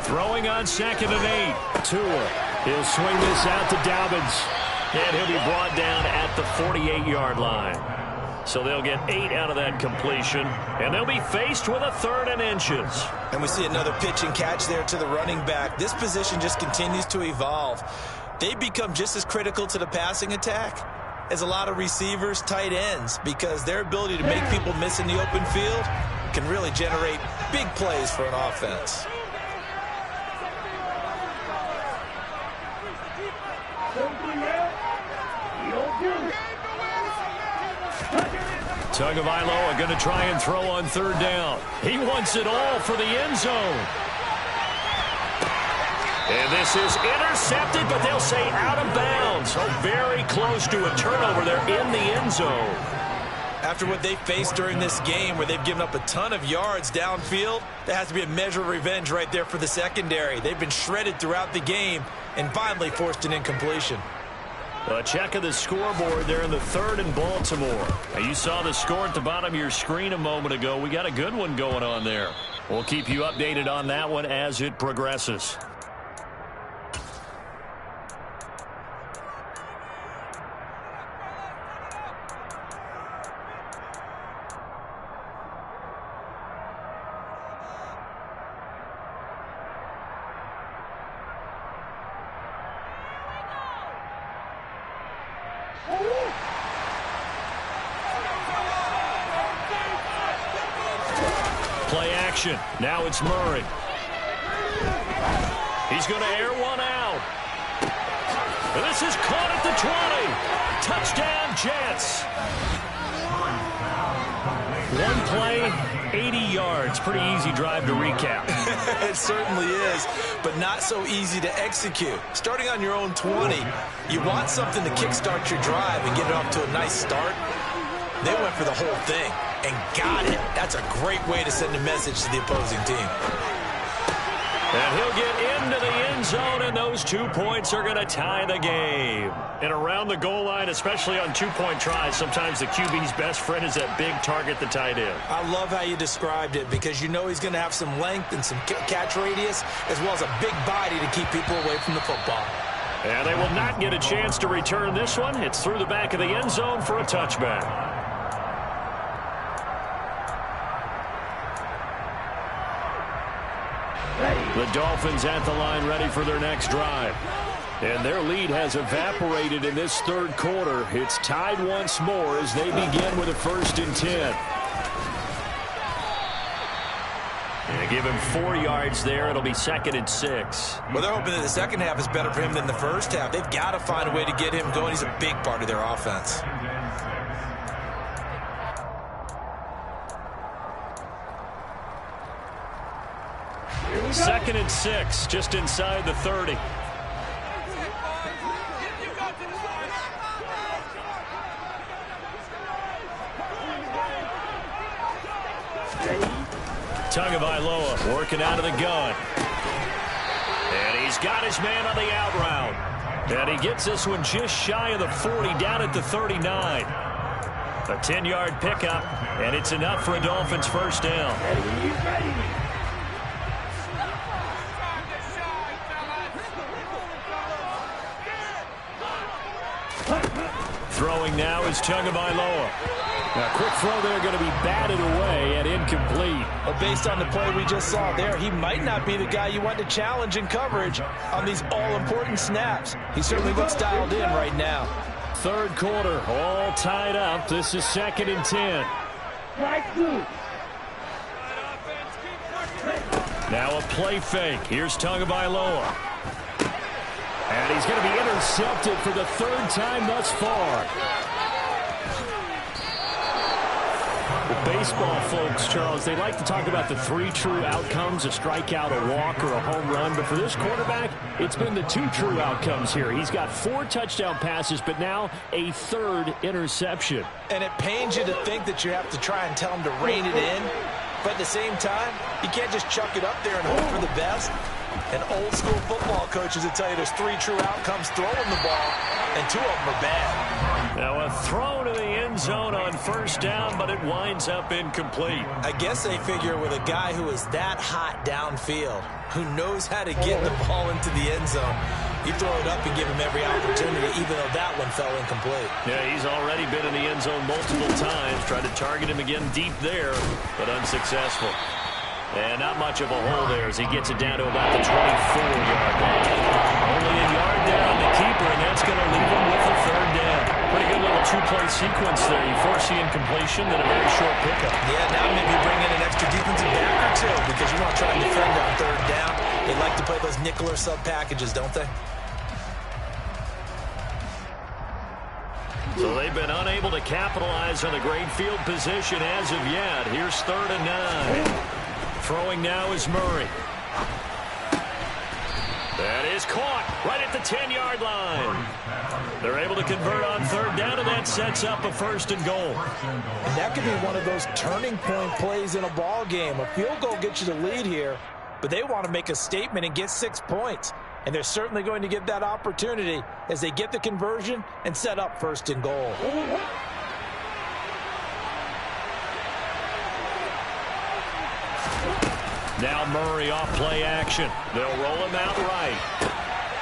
Throwing on 2nd and 8. Tua. He'll swing this out to Dobbins. And he'll be brought down at the 48-yard line. So they'll get 8 out of that completion, and they'll be faced with a 3rd and inches. And we see another pitch and catch there to the running back. This position just continues to evolve. They become just as critical to the passing attack is a lot of receivers, tight ends, because their ability to make people miss in the open field can really generate big plays for an offense. Tagovailoa going to try and throw on third down. He wants it all for the end zone. And this is intercepted, but they'll say out of bounds. So very close to a turnover there in the end zone. After what they faced during this game where they've given up a ton of yards downfield, there has to be a measure of revenge right there for the secondary. They've been shredded throughout the game and finally forced an incompletion. A check of the scoreboard there in the third in Baltimore. Now, you saw the score at the bottom of your screen a moment ago. We got a good one going on there. We'll keep you updated on that one as it progresses. Play action. Now it's Murray. He's going to air one out. And this is caught at the 20. Touchdown, Jets. One play, 80 yards. Pretty easy drive to recap. It certainly is, but not so easy to execute. Starting on your own 20, you want something to kickstart your drive and get it off to a nice start. They went for the whole thing and got it. That's a great way to send a message to the opposing team. And he'll get into the end zone, and those 2 points are going to tie the game. And around the goal line, especially on two-point tries, sometimes the QB's best friend is that big target, the tight end. I love how you described it because you know he's going to have some length and some catch radius as well as a big body to keep people away from the football. And they will not get a chance to return this one. It's through the back of the end zone for a touchback. The Dolphins at the line ready for their next drive. And their lead has evaporated in this third quarter. It's tied once more as they begin with a 1st and 10. And they give him 4 yards there. It'll be 2nd and 6. Well, they're hoping that the second half is better for him than the first half. They've got to find a way to get him going. He's a big part of their offense. Second and 6, just inside the 30. Tagovailoa working out of the gun. And he's got his man on the out route. And he gets this one just shy of the 40, down at the 39. A 10-yard pickup, and it's enough for a Dolphins first down. Throwing now is Tagovailoa. Now, quick throw there going to be batted away and incomplete. Well, based on the play we just saw there, he might not be the guy you want to challenge in coverage on these all-important snaps. He certainly looks dialed in right now. Third quarter, all tied up. This is 2nd and 10. Now a play fake. Here's Tagovailoa. And he's going to be intercepted for the 3rd time thus far. Well, baseball folks, Charles, they like to talk about the 3 true outcomes, a strikeout, a walk, or a home run. But for this quarterback, it's been the 2 true outcomes here. He's got 4 touchdown passes, but now a 3rd interception. And it pains you to think that you have to try and tell him to rein it in. But at the same time, you can't just chuck it up there and hope for the best. And old-school football coaches will tell you there's 3 true outcomes throwing the ball, and 2 of them are bad. Now a throw to the end zone on first down, but it winds up incomplete. I guess they figure with a guy who is that hot downfield, who knows how to get the ball into the end zone, you throw it up and give him every opportunity, even though that one fell incomplete. Yeah, he's already been in the end zone multiple times, tried to target him again deep there, but unsuccessful. And not much of a hole there as he gets it down to about the 24-yard line. Only a yard there on the keeper, and that's going to leave him with a 3rd down. Pretty good little two-play sequence there. You force the incompletion, then a very short pickup. Yeah, now maybe bring in an extra defensive back or two because you want to try and defend on third down. They like to play those nickel or sub packages, don't they? So they've been unable to capitalize on the great field position as of yet. Here's 3rd and 9. Throwing now is Murray. That is caught right at the 10-yard line. They're able to convert on 3rd down, and that sets up a 1st and goal. And that could be one of those turning point plays in a ball game. A field goal gets you the lead here, but they want to make a statement and get 6 points. And they're certainly going to get that opportunity as they get the conversion and set up 1st and goal. Now Murray off play action. They'll roll him out right.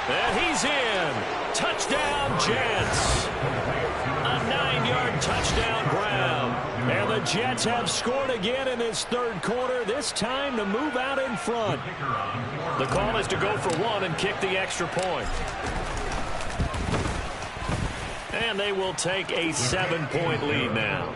And he's in. Touchdown, Jets. A 9-yard touchdown grab. And the Jets have scored again in this 3rd quarter, this time to move out in front. The call is to go for 1 and kick the extra point. And they will take a 7-point lead now.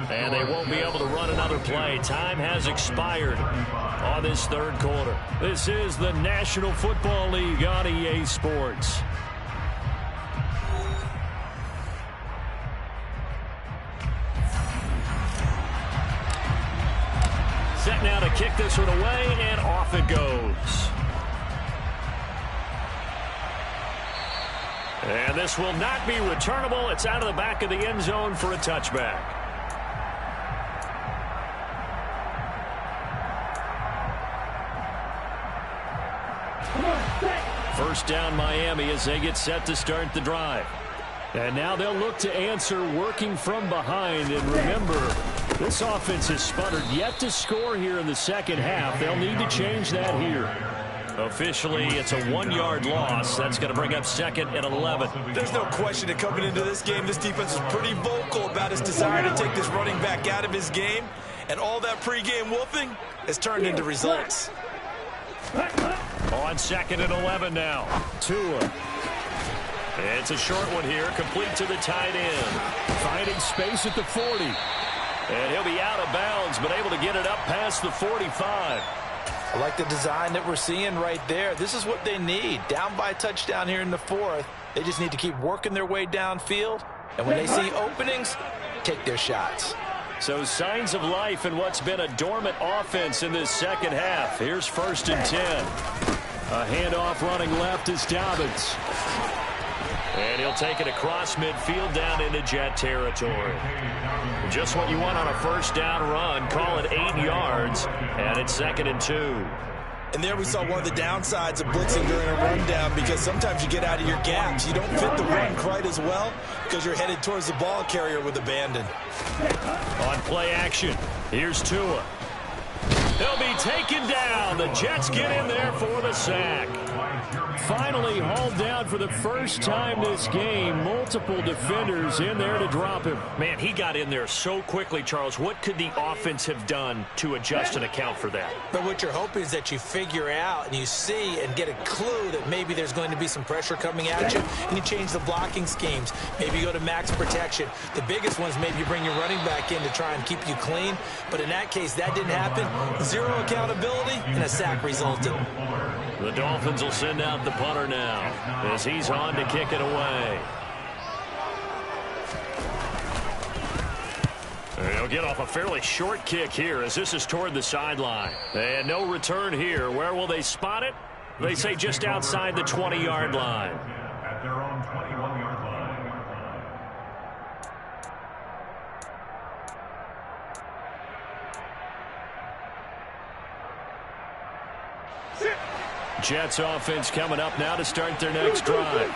And they won't be able to run another play. Time has expired on this 3rd quarter. This is the National Football League on EA Sports. Set now to kick this one away, and off it goes. And this will not be returnable. It's out of the back of the end zone for a touchback. First down Miami as they get set to start the drive. And now they'll look to answer working from behind. And remember, this offense has sputtered yet to score here in the second half. They'll need to change that here. Officially, it's a 1-yard loss. That's going to bring up 2nd and 11. There's no question that coming into this game, this defense is pretty vocal about its desire to take this running back out of his game. And all that pregame wolfing has turned into results. On 2nd and 11 now. Tua. It's a short one here, complete to the tight end. Finding space at the 40. And he'll be out of bounds, but able to get it up past the 45. I like the design that we're seeing right there. This is what they need. Down by a touchdown here in the 4th. They just need to keep working their way downfield. And when they see openings, take their shots. So signs of life in what's been a dormant offense in this second half. Here's 1st and 10. A handoff running left is Dobbins. And he'll take it across midfield down into Jet territory. Just what you want on a first down run. Call it 8 yards. And it's 2nd and 2. And there we saw one of the downsides of blitzing during a rundown, because sometimes you get out of your gaps. You don't fit the run quite as well because you're headed towards the ball carrier with abandon. On play action, here's Tua. He'll be taken down. The Jets get in there for the sack. Finally hauled down for the first time this game. Multiple defenders in there to drop him. Man, he got in there so quickly, Charles. What could the offense have done to adjust and account for that? But what you're hoping is that you figure out and you see and get a clue that maybe there's going to be some pressure coming at you, and you change the blocking schemes. Maybe you go to max protection. The biggest ones, maybe you bring your running back in to try and keep you clean. But in that case, that didn't happen. Zero accountability, and a sack resulted. The Dolphins will send out the punter now as he's on to kick it away. He'll get off a fairly short kick here as this is toward the sideline. And no return here. Where will they spot it? They say just outside the 20-yard line. At their own 21-yard line. Jets offense coming up now to start their next drive.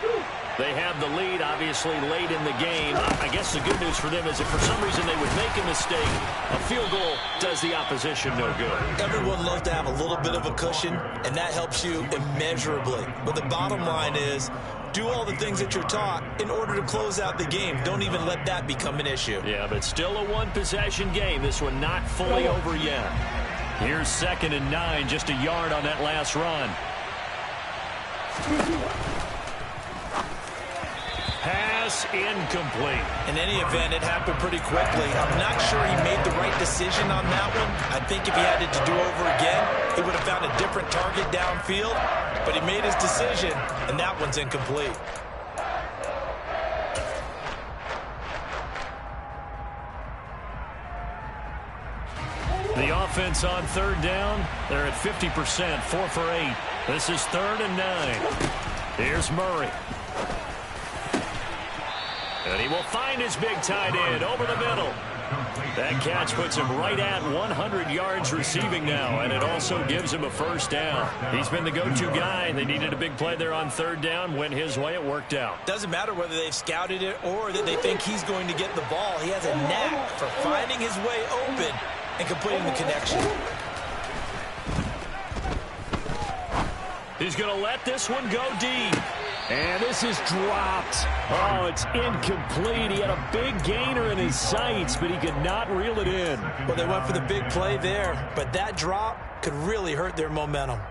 They have the lead, obviously, late in the game. I guess the good news for them is if for some reason they would make a mistake, a field goal does the opposition no good. Everyone loves to have a little bit of a cushion, and that helps you immeasurably. But the bottom line is, do all the things that you're taught in order to close out the game. Don't even let that become an issue. Yeah, but still a one-possession game. This one not fully over yet. Here's 2nd and 9, just a yard on that last run. Pass pass incomplete. In any event, it happened pretty quickly. I'm not sure he made the right decision on that one. I think if he had it to do over again, he would have found a different target downfield. But he made his decision, and that one's incomplete. The offense on third down, they're at 50%, 4 for 8. This is 3rd and 9. Here's Murray. And he will find his big tight end over the middle. That catch puts him right at 100 yards receiving now, and it also gives him a first down. He's been the go-to guy. They needed a big play there on third down. Went his way. It worked out. Doesn't matter whether they've scouted it or that they think he's going to get the ball. He has a knack for finding his way open and completing the connection. He's going to let this one go deep. And this is dropped. Oh, it's incomplete. He had a big gainer in his sights, but he could not reel it in. Well, they went for the big play there, but that drop could really hurt their momentum.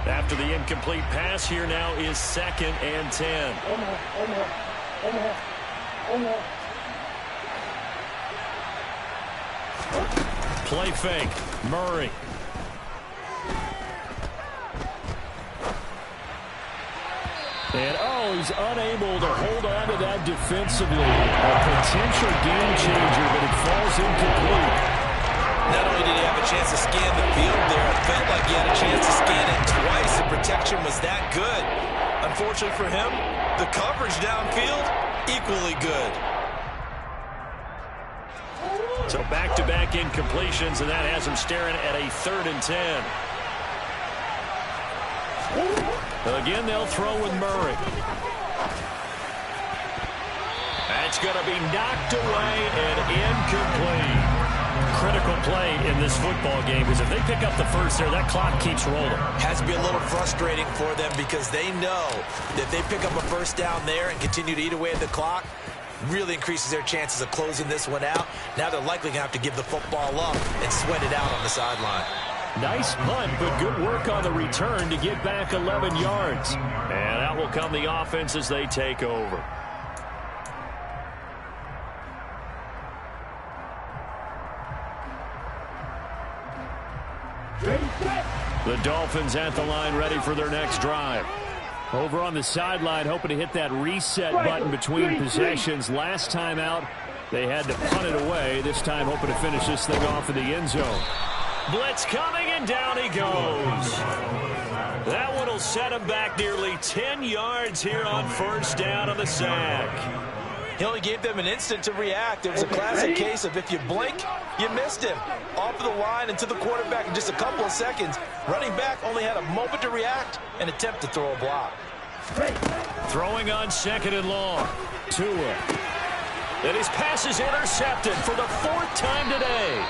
After the incomplete pass, here now is 2nd and 10. Play fake. Murray. And, he's unable to hold on to that defensively. A potential game changer, but it falls incomplete. Not only did he have a chance to scan the field there, it felt like he had a chance to scan it twice. The protection was that good. Unfortunately for him, the coverage downfield, equally good. So back-to-back incompletions, and that has him staring at a 3rd and 10. Again, they'll throw with Murray. That's going to be knocked away and incomplete. Critical play in this football game is if they pick up the first there, that clock keeps rolling. Has to be a little frustrating for them because they know that if they pick up a first down there and continue to eat away at the clock, really increases their chances of closing this one out. Now they're likely going to have to give the football up and sweat it out on the sideline. Nice punt, but good work on the return to get back 11 yards. And out will come the offense as they take over. The Dolphins at the line ready for their next drive. Over on the sideline, hoping to hit that reset button between possessions. Last time out, they had to punt it away. This time, hoping to finish this thing off in the end zone. Blitz coming, and down he goes. That one will set him back nearly 10 yards here on first down on the sack. He only gave them an instant to react. It was a classic case of if you blink, you missed him. Off of the line and to the quarterback in just a couple of seconds. Running back only had a moment to react and attempt to throw a block. Throwing on 2nd and long. Tua. And his pass is intercepted for the 4th time today.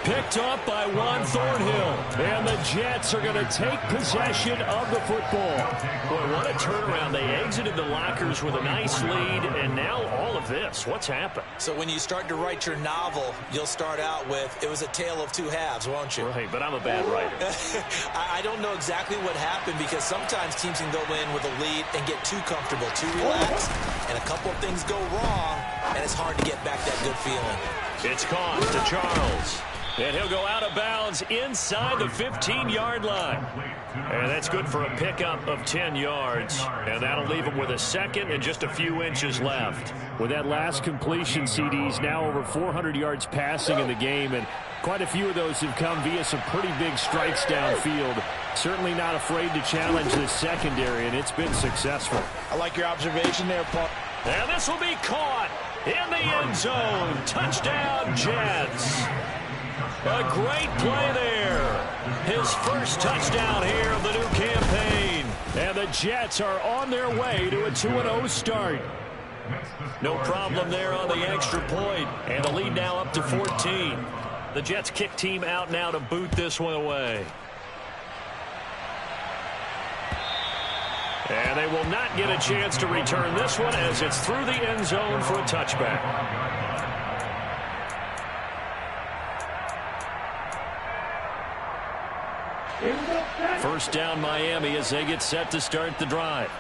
Picked up by Juan Thornhill. And the Jets are going to take possession of the football. Boy, what a turnaround. They exited the lockers with a nice lead, and now all of this. What's happened? So when you start to write your novel, you'll start out with, it was a tale of two halves, won't you? Right, but I'm a bad writer. I don't know exactly what happened because sometimes teams can go in with a lead and get too comfortable, too relaxed, and a couple of things go wrong, and it's hard to get back that good feeling. It's caught to Charles. And he'll go out of bounds inside the 15-yard line. And that's good for a pickup of 10 yards. And that'll leave him with a 2nd and just a few inches left. With that last completion, CD's now over 400 yards passing in the game. And quite a few of those have come via some pretty big strikes downfield. Certainly not afraid to challenge the secondary, and it's been successful. I like your observation there, Paul. And this will be caught in the end zone. Touchdown, Jets. A great play there. His first touchdown here of the new campaign. And the Jets are on their way to a 2-0 start. No problem there on the extra point. And the lead now up to 14. The Jets kick team out now to boot this one away. And they will not get a chance to return this one as it's through the end zone for a touchback. First down Miami as they get set to start the drive.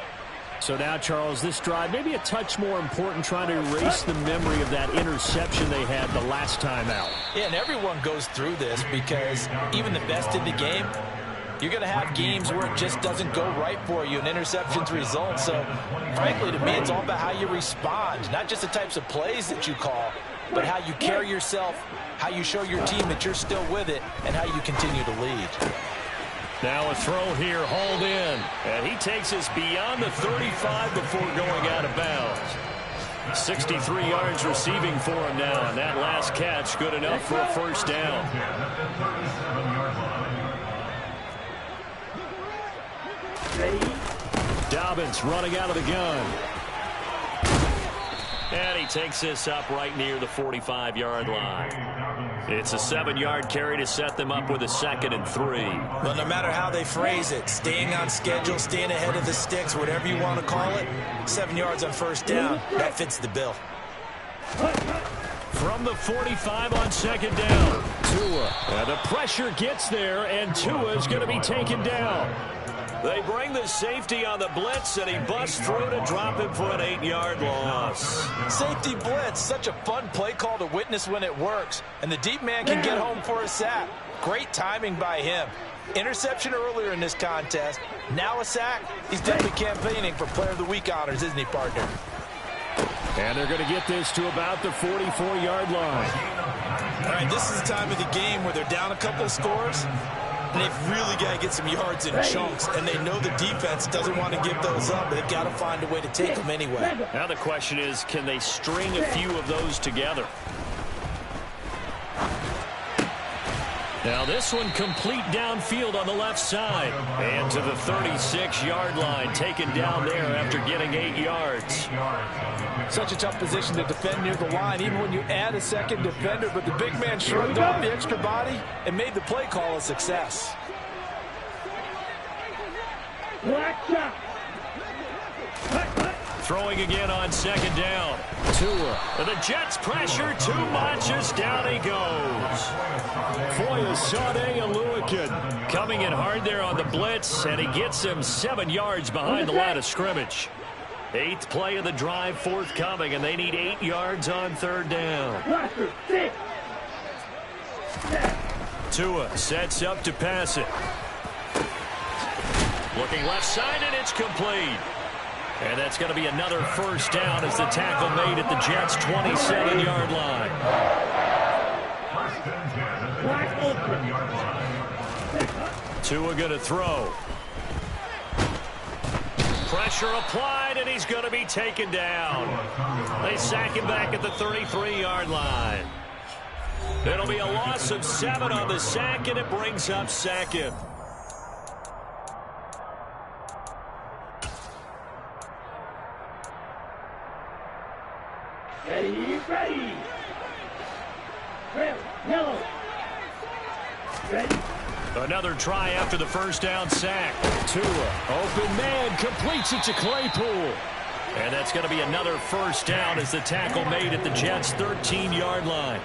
So now, Charles, this drive maybe a touch more important, trying to erase the memory of that interception they had the last time out. Yeah, and everyone goes through this because even the best in the game, you're going to have games where it just doesn't go right for you and interceptions result. So, frankly, to me, it's all about how you respond, not just the types of plays that you call, but how you carry yourself, how you show your team that you're still with it, and how you continue to lead. Now a throw here, hauled in. And he takes us beyond the 35 before going out of bounds. 63 yards receiving for him now, and that last catch good enough for a first down. Dobbins running out of the gun. And he takes this up right near the 45-yard line. It's a 7-yard carry to set them up with a 2nd and 3. Well, no matter how they phrase it, staying on schedule, staying ahead of the sticks, whatever you want to call it, 7 yards on first down, that fits the bill. From the 45 on 2nd down. Tua. And the pressure gets there, and Tua is going to be taken down. They bring the safety on the blitz, and he busts through to drop him for an 8-yard loss. Safety blitz, such a fun play call to witness when it works. And the deep man can get home for a sack. Great timing by him. Interception earlier in this contest. Now a sack. He's definitely campaigning for Player of the Week honors, isn't he, partner? And they're going to get this to about the 44-yard line. All right, this is the time of the game where they're down a couple of scores. And they've really got to get some yards in chunks, and they know the defense doesn't want to give those up, but they've got to find a way to take them anyway. Now the question is, can they string a few of those together? Now this one complete downfield on the left side. And to the 36-yard line, taken down there after getting 8 yards. Such a tough position to defend near the line, even when you add a second defender, but the big man shrugged off the extra body and made the play call a success. Throwing again on 2nd down. Tua. And the Jets pressure too much as down he goes. Foyesade Oluokun coming in hard there on the blitz, and he gets him 7 yards behind the line of scrimmage. 8th play of the drive forthcoming, and they need 8 yards on 3rd down. Tua sets up to pass it. Looking left side, and it's complete. And that's going to be another first down as the tackle made at the Jets' 27-yard line. Tua going to throw. Pressure applied, and he's going to be taken down. They sack him back at the 33-yard line. It'll be a loss of 7 on the sack, and it brings up 2nd. Ready. Red, yellow. Ready. Another try after the first down sack. Tua, open man, completes it to Claypool. And that's going to be another first down as the tackle made at the Jets' 13-yard line.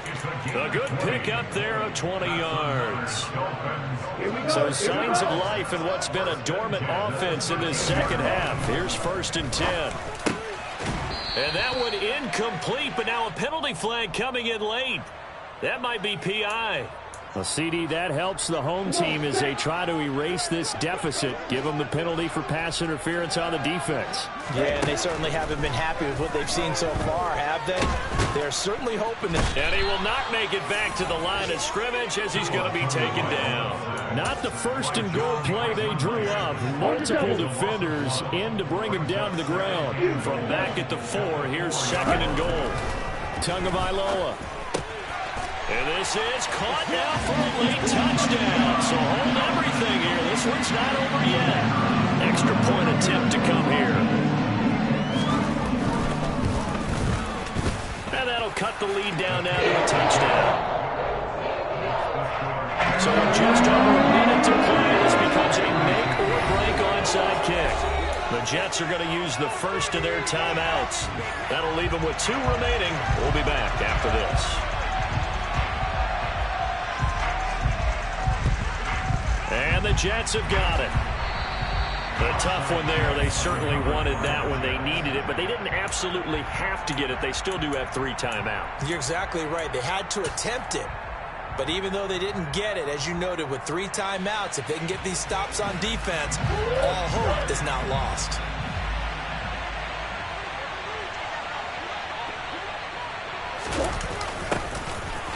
A good pickup there of 20 yards. So signs of life in what's been a dormant offense in this second half. Here's 1st and 10. And that one incomplete, but now a penalty flag coming in late. That might be PI. Well, CD, that helps the home team as they try to erase this deficit. Give them the penalty for pass interference on the defense. Yeah, and they certainly haven't been happy with what they've seen so far, have they? They're certainly hoping that... And he will not make it back to the line of scrimmage as he's going to be taken down. Not the 1st and goal play they drew up. Multiple defenders in to bring him down to the ground. From back at the 4, here's 2nd and goal. Tagovailoa. And this is caught now for a late touchdown. So hold everything here. This one's not over yet. Extra point attempt to come here. And that'll cut the lead down now to a touchdown. So with just over a minute to play, this becomes a make-or-break onside kick. The Jets are going to use the first of their timeouts. That'll leave them with 2 remaining. We'll be back after this. And the Jets have got it. A tough one there. They certainly wanted that when they needed it, but they didn't absolutely have to get it. They still do have 3 timeouts. You're exactly right. They had to attempt it. But even though they didn't get it, as you noted, with 3 timeouts, if they can get these stops on defense, all hope is not lost.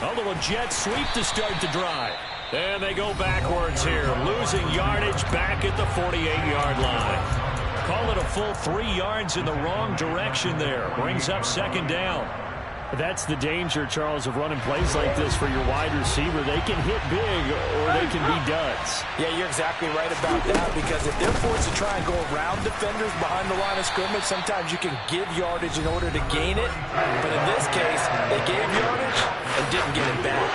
A little jet sweep to start the drive. And they go backwards here, losing yardage back at the 48-yard line. Call it a full 3 yards in the wrong direction there. Brings up 2nd down. That's the danger, Charles, of running plays like this for your wide receiver. They can hit big or they can be duds. Yeah, you're exactly right about that, because if they're forced to try and go around defenders behind the line of scrimmage, sometimes you can give yardage in order to gain it. But in this case, they gave yardage and didn't get it back.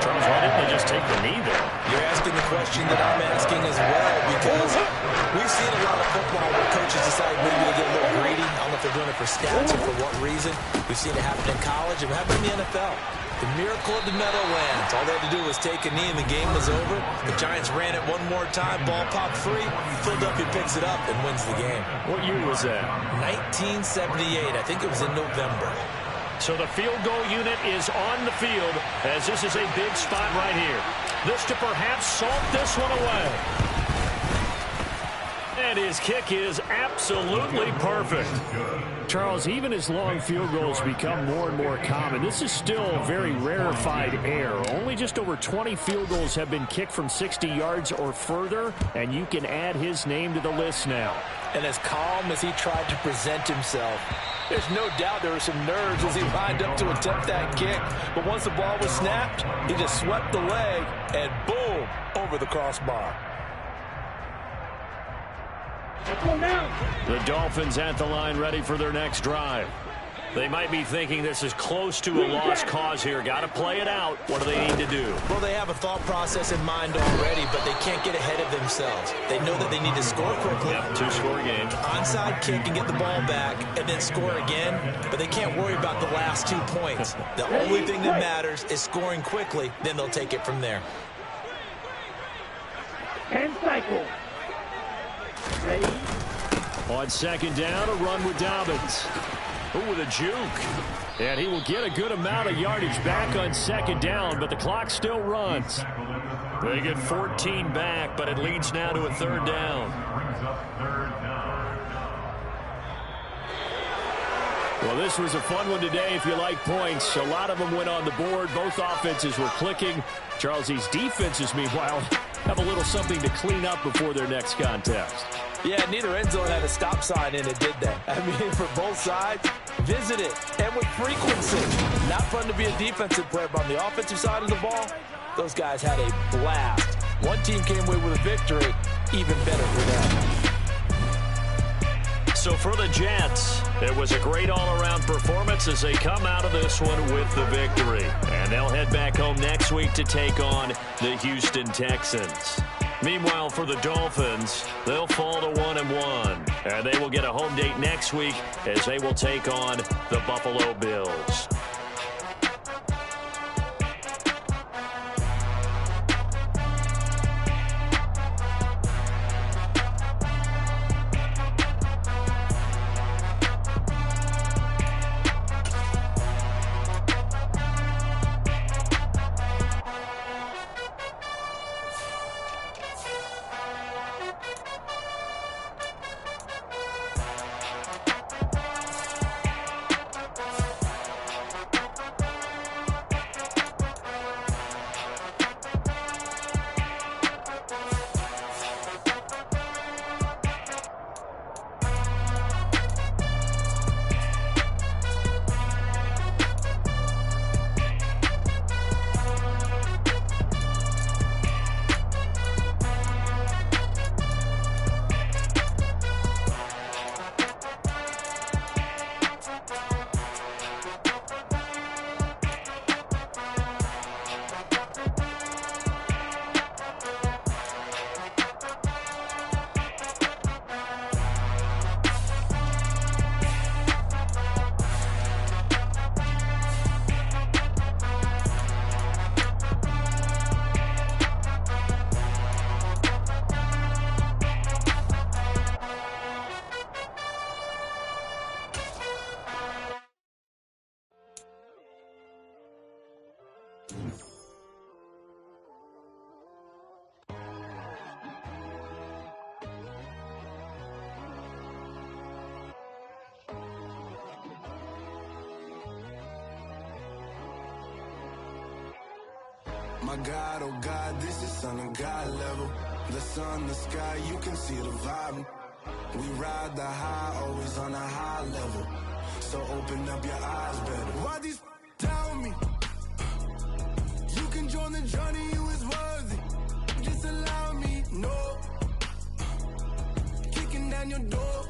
Charles, why didn't they just take the knee there? You're asking the question that I'm asking as well, because we've seen a lot of football where coaches decide maybe to get a little greedy. I don't know if they're doing it for stats or for what reason. We've seen it happen in college and happen in the NFL. The miracle of the Meadowlands. All they had to do was take a knee and the game was over. The Giants ran it one more time. Ball popped free. Philadelphia picks it up and wins the game. What year was that? 1978. I think it was in November. So the field goal unit is on the field, as this is a big spot right here. This to perhaps salt this one away. And his kick is absolutely perfect. Charles, even as long field goals become more and more common, this is still a very rarefied air. Only just over 20 field goals have been kicked from 60 yards or further, and you can add his name to the list now. And as calm as he tried to present himself, there's no doubt there were some nerves as he lined up to attempt that kick. But once the ball was snapped, he just swept the leg and boom, over the crossbar. The Dolphins at the line, ready for their next drive. They might be thinking this is close to a lost cause here. Got to play it out. What do they need to do? Well, they have a thought process in mind already, but they can't get ahead of themselves. They know that they need to score quickly. Yep, 2-score game. Onside kick and get the ball back and then score again, but they can't worry about the last 2 points. The only thing that matters is scoring quickly, then they'll take it from there. 10 cycles. Ready? On 2nd down, a run with Dobbins. Ooh, with a juke. And he will get a good amount of yardage back on 2nd down, but the clock still runs. They get 14 back, but it leads now to a 3rd down. Brings up 3rd down. Well, this was a fun one today if you like points. A lot of them went on the board. Both offenses were clicking. Charles, these defenses, meanwhile, have a little something to clean up before their next contest. Yeah, neither end zone had a stop sign in it, did they? I mean, for both sides, visit it, and with frequency. Not fun to be a defensive player, but on the offensive side of the ball, those guys had a blast. One team came away with a victory, even better for them. So for the Jets, it was a great all-around performance as they come out of this one with the victory. And they'll head back home next week to take on the Houston Texans. Meanwhile, for the Dolphins, they'll fall to 1-1. And they will get a home date next week as they will take on the Buffalo Bills. My God, oh God, this is Son of God level. The sun, the sky, you can see the vibe. We ride the high, always on a high level. So open up your eyes better. Why these tell me? You can join the journey, you is worthy. Just allow me, no. Kicking down your door.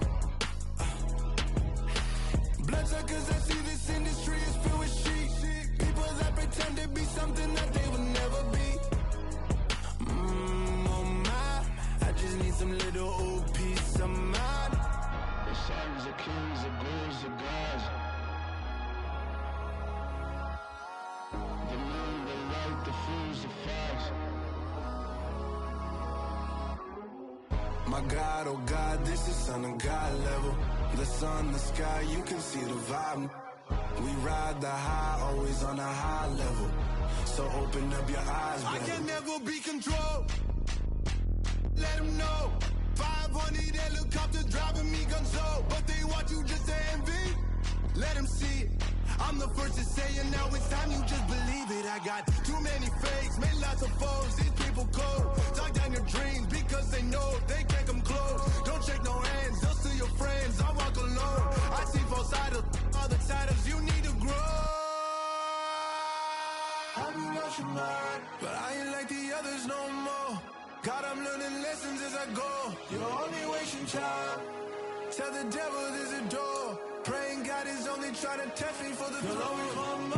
Bloodsuckers, I see this industry is filled with sheep. People that pretend to be something that they will never be. Oh my, I just need some little old peace of mind. The sons of kings, the ghouls, the gods. The moon, the light, the fools, the facts. My God, oh God, this is Son of God level. The sun, the sky, you can see the vibe. We ride the high, always on a high level. So open up your eyes, baby. I can never be controlled. Let them know. 500 helicopters driving me gonzo. But they want you just to envy. Let them see it. I'm the first to say it, now it's time you just believe it. I got too many fakes, made lots of foes. These people cold. Talk down your dreams because they know they can't come close. Don't shake no hands, they'll steal your friends. I walk alone. I see false idols, other titles, you need to grow. Have you lost your mind? But I ain't like the others no more. God, I'm learning lessons as I go. You're only wasting time. Tell the devil there's a door. Praying God is only trying to test me for the throne.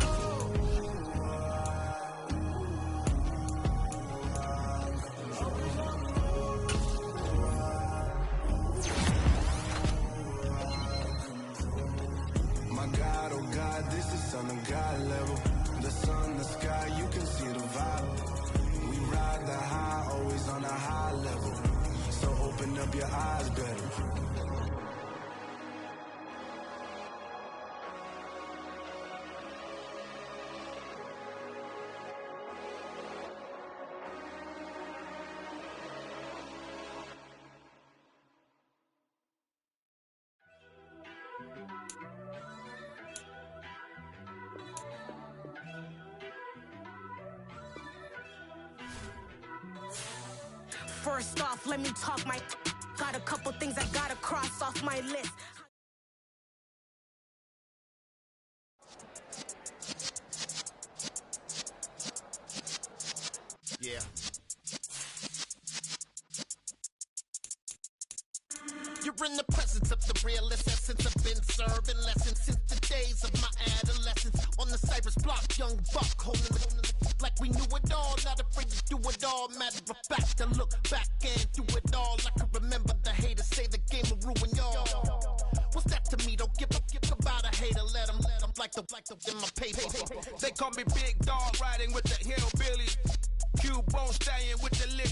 My God, oh God, this is Son of God level. The sun, the sky, you can see the vibe. We ride the high, always on a high level. So open up your eyes better. First off, let me talk my. Got a couple things I gotta cross off my list. Yeah. You're in the presence of the realest essence. I've been serving lessons since the days of my adolescence. On the Cypress block, young buck holding the like we knew it all, not afraid to do it all. Matter of fact, to look back and do it all. I can remember the haters say the game will ruin y'all. What's that to me? Don't give about a hater. Let them like the in my paper. They call me Big Dog, riding with the hillbilly. Q-Bone stallion with the lip.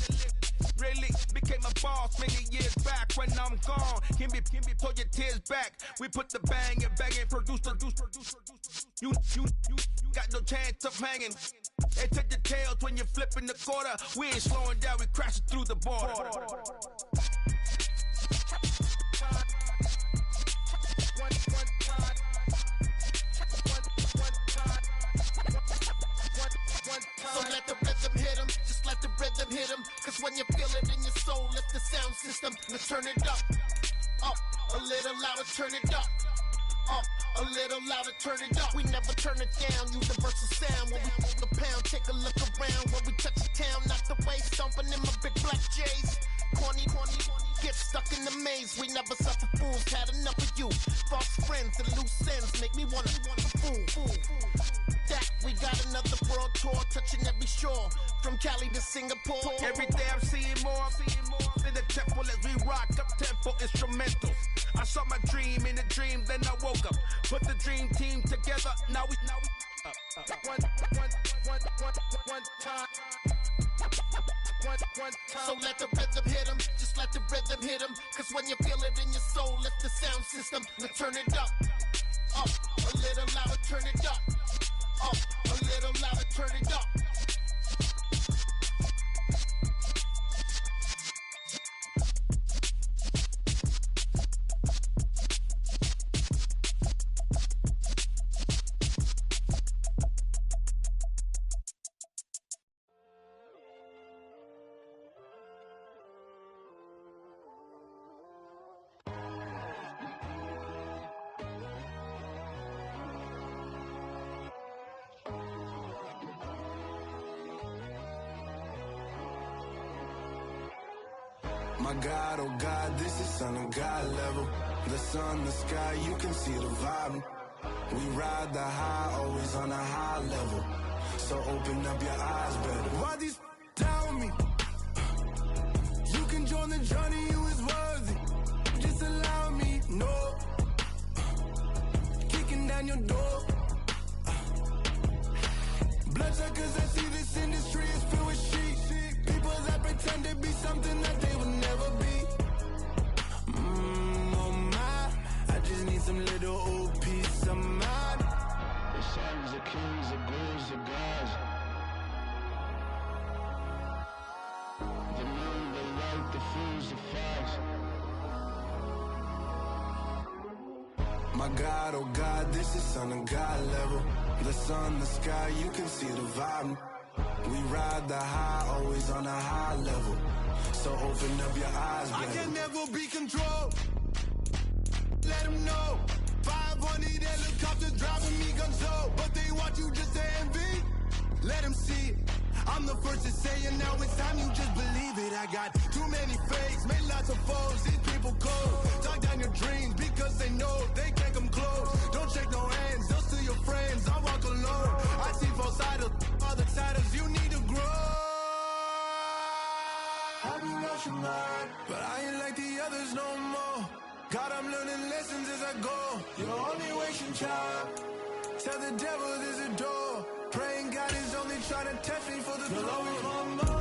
Really became a boss many years back. When I'm gone, can be pull your tears back. We put the bang and produce. You got no chance of hanging. They take the tails when you're flipping the quarter. We ain't slowing down, we crashing through the border. So let the rhythm hit him, just let the rhythm hit him. Cause when you feel it in your soul, let the sound system, let's turn it up, a little louder, turn it up, a little louder, turn it up. We never turn it down, universal sound. When we hold the pound, take a look around. When we touch the town, not the way, stomping in my big black J's. Corny, get stuck in the maze. We never suffer fools, had enough of you. False friends and loose ends make me wanna fool. That we got another world tour, touching every shore, from Cali to Singapore. Every day I'm seeing more in the temple as we rock up tempo instrumentals. I saw my dream in a dream, then I woke up. Put the dream team together, now we one time. So let the rhythm hit him, just let the rhythm hit him. Cause when you feel it in your soul, let the sound system, let's turn it up, a little louder, turn it up, a little louder, turn it up. My God, oh God, this is Son of God level. The sun, the sky, you can see the vibe. We ride the high, always on a high level. So open up your eyes better. Why these tell me? You can join the journey, you is worthy. Just allow me, no. Kicking down your door. Bloodshot cause I see this industry is filled with sheep. People that pretend to be something that they will never be. Oh my, I just need some little old peace of mind. The sons, the kings, the gurus, the gods. The moon, the light, the fools, the facts. My God, oh God, this is Son of God level. The sun, the sky, you can see the vibe. We ride the high, always on a high level. So open up your eyes, baby. I can never be controlled. Let them know. 500 helicopters driving me gunso. But they want you just to envy. Let them see it. I'm the first to say it, now it's time you just believe it. I got too many fakes, made lots of foes. These people cold. Talk down your dreams because they know they can't come close. Don't shake no hands, they'll steal your friends. I walk alone. I see false idols, other titles. You need to grow. I be rushing mine, but I ain't like the others no more. God, I'm learning lessons as I go. You're only wasting time. Tell the devil there's a door. Praying God is only trying to test me for the glory of my mom.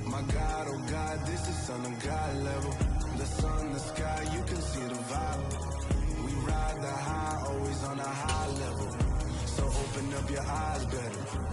My God, oh God, this is Son of God level. The sun, the sky, you can see the vibe. We ride the high, always on a high level. So open up your eyes better.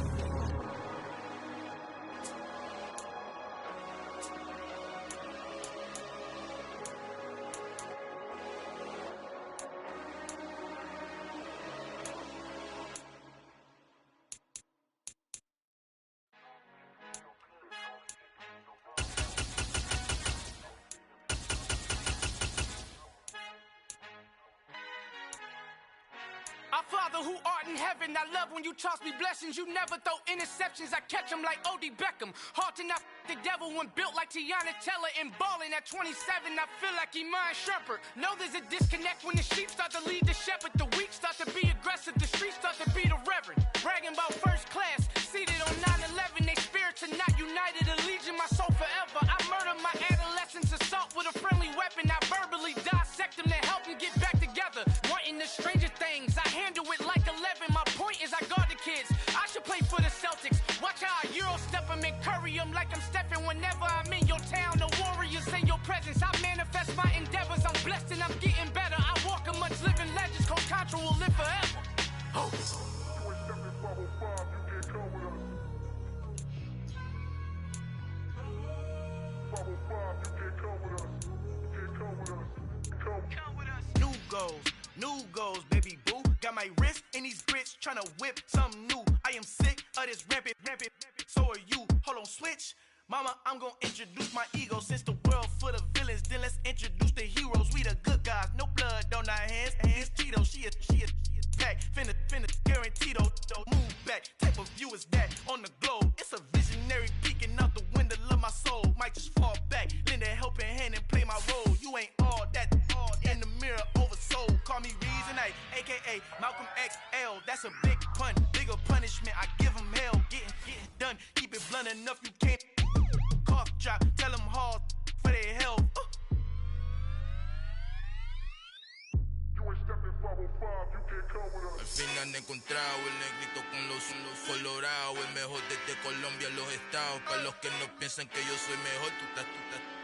Our Father who art in heaven, I love when you toss me blessings. You never throw interceptions, I catch them like O.D. Beckham. Hard to not the devil when built like Tiana Teller and balling at 27. I feel like Iman Shumpert. Know there's a disconnect when the sheep start to lead the shepherd. The weak start to be aggressive, the streets start to be the reverend. Bragging about first class, seated on 9/11. They spirits are not united, a legion, my soul forever. I murder my adolescence, assault with a friendly weapon. I verbally dissect them to help them get back together. Wanting the stranger things, I handle it like 11. My point is I guard the kids. I should play for the Celtics. Watch how I Euro step them and curry them like I'm stepping. Whenever I'm in your town, the Warriors in your presence. I manifest my endeavors. I'm blessed and I'm getting better. I walk amongst living legends. Coach Contra will live forever. Oh. New goals, baby boo. Got my wrist in these grits, tryna whip something new. I am sick of this rampant. So are you. Hold on, switch. Mama, I'm gonna introduce my ego. Since the world full of villains, then let's introduce the heroes. We the good guys, no blood on our hands. It's Tito, she a pack. Finna, guaranteed don't move back. Type of view is that on the globe. It's a visionary peeking out the window of my soul. Might just fall back, lend a helping hand and play my role. You ain't all that in the mirror oversold. Call me Reason A, aka Malcolm XL. That's a big pun, bigger punishment. I give him hell, getting done. Keep it blunt enough, you can't cough drop. Tell them hard for their health. Al fin han encontrado el negrito con los colorados, el mejor desde Colombia, los estados. Para los que no piensan que yo soy mejor,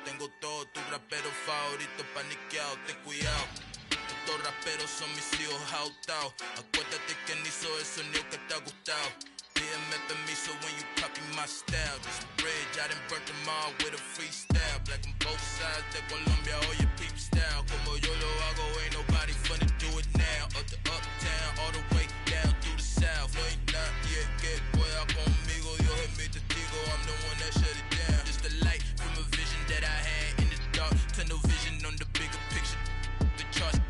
tengo todo, tu rapero favorito paniqueado, ten cuidado. Estos raperos son mis hijos jautados. Acuérdate quién hizo el sonido que te ha gustado. Pídeme permiso when you copy my style. This bridge, I done burnt them all with a freestyle. Black on both sides de Colombia, oye peep style. Como yo lo hago, ain't nobody finna do it now. Up to uptown, all the way down through the south. No hay nadie que pueda conmigo, Dios es mi testigo. I'm the one that shut it down. Just the light from a vision that I had in the dark. Tunnel vision on the bigger picture. The charts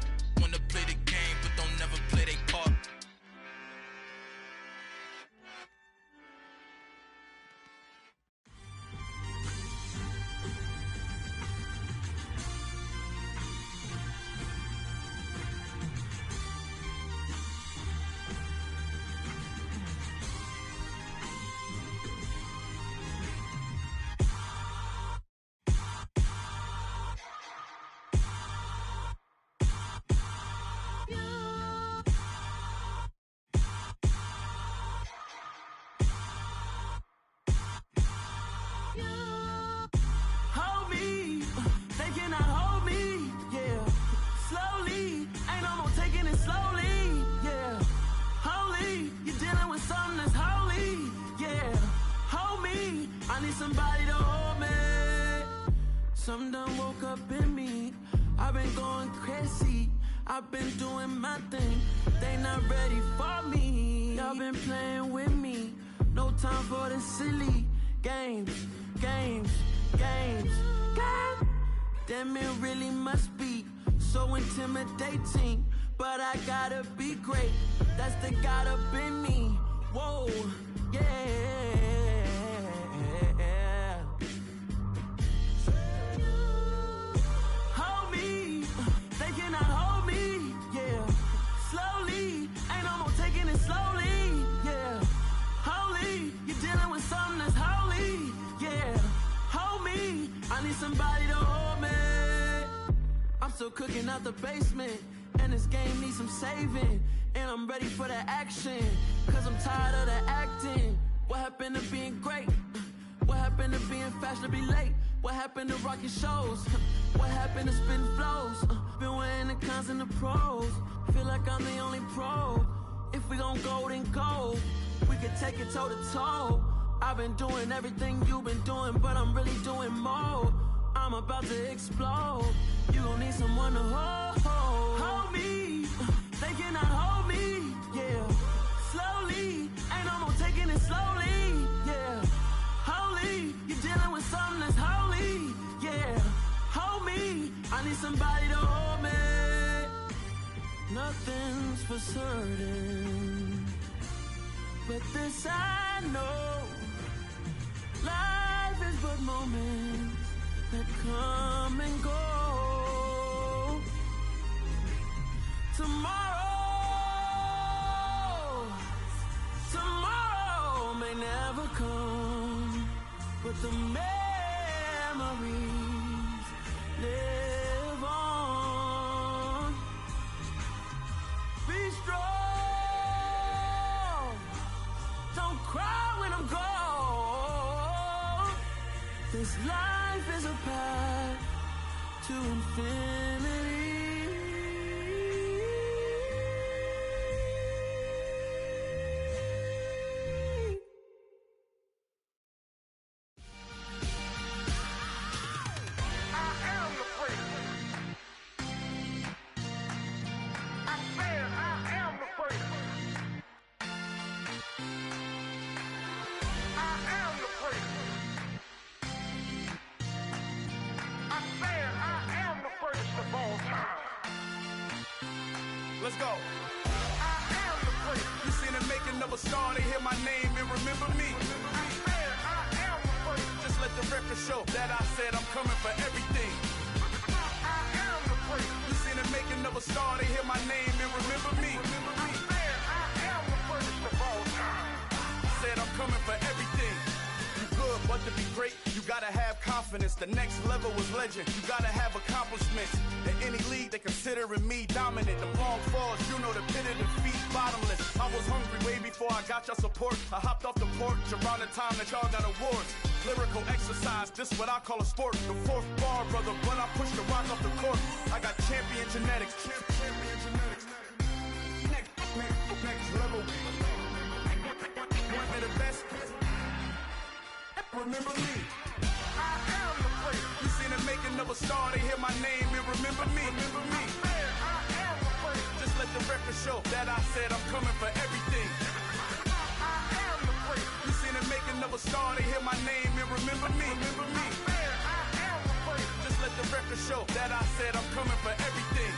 need somebody to hold me. Something done woke up in me. I've been going crazy. I've been doing my thing. They not ready for me. Y'all been playing with me. No time for the silly games. Damn, it really must be so intimidating. But I gotta be great. That's the God up in me. Whoa, yeah. Hold me, they cannot hold me, yeah. Slowly, ain't no more taking it slowly, yeah. Holy, you're dealing with something that's holy, yeah. Hold me, I need somebody to hold me. I'm still cooking out the basement, and this game needs some saving. And I'm ready for the action, cause I'm tired of the acting. What happened to being great? What happened to being fashionably late? What happened to rocking shows? What happened to spitting flows? Been weighing the cons and the pros. Feel like I'm the only pro. If we gon' go, then go. We could take it toe to toe. I've been doing everything you've been doing, but I'm really doing more. I'm about to explode. You gon' need someone to hold me. They cannot hold me, yeah. Slowly, ain't no more taking it slowly, yeah. Holy, you're dealing with something that's holy, yeah. Hold me, I need somebody to hold me. Nothing's for certain, but this I know. Life is but moments that come and go. Tomorrow may never come, but the memories live on. Be strong, don't cry when I'm gone. This life is a path to infinity. Let's go. I am the prince. You seen the making of a star, they hear my name and remember me. I am the prince. Just let the record show that I said I'm coming for everything. I am the prince. You seen the making of a star, they hear my name and remember me. I am the prince of all time. Said I'm coming for everything. Good, but to be great, you gotta have confidence. The next level was legend. You gotta have accomplishments. In any league, they considering me dominant. The long falls, you know the pit of defeat, bottomless. I was hungry way before I got your support. I hopped off the porch around the time that y'all got awards. Lyrical exercise, this what I call a sport. The fourth bar, brother, when I push the rock off the court. I got champion genetics. Champion genetics. Next level. One of the best. Remember me. I am the prince. You seen the making of a star, they hear my name and remember me. Remember me. I am the prince. Just let the record show that I said I'm coming for everything. I am the prince. You seen the making of a star, they hear my name and remember me. Remember me. I am the prince. Just let the record show that I said I'm coming for everything.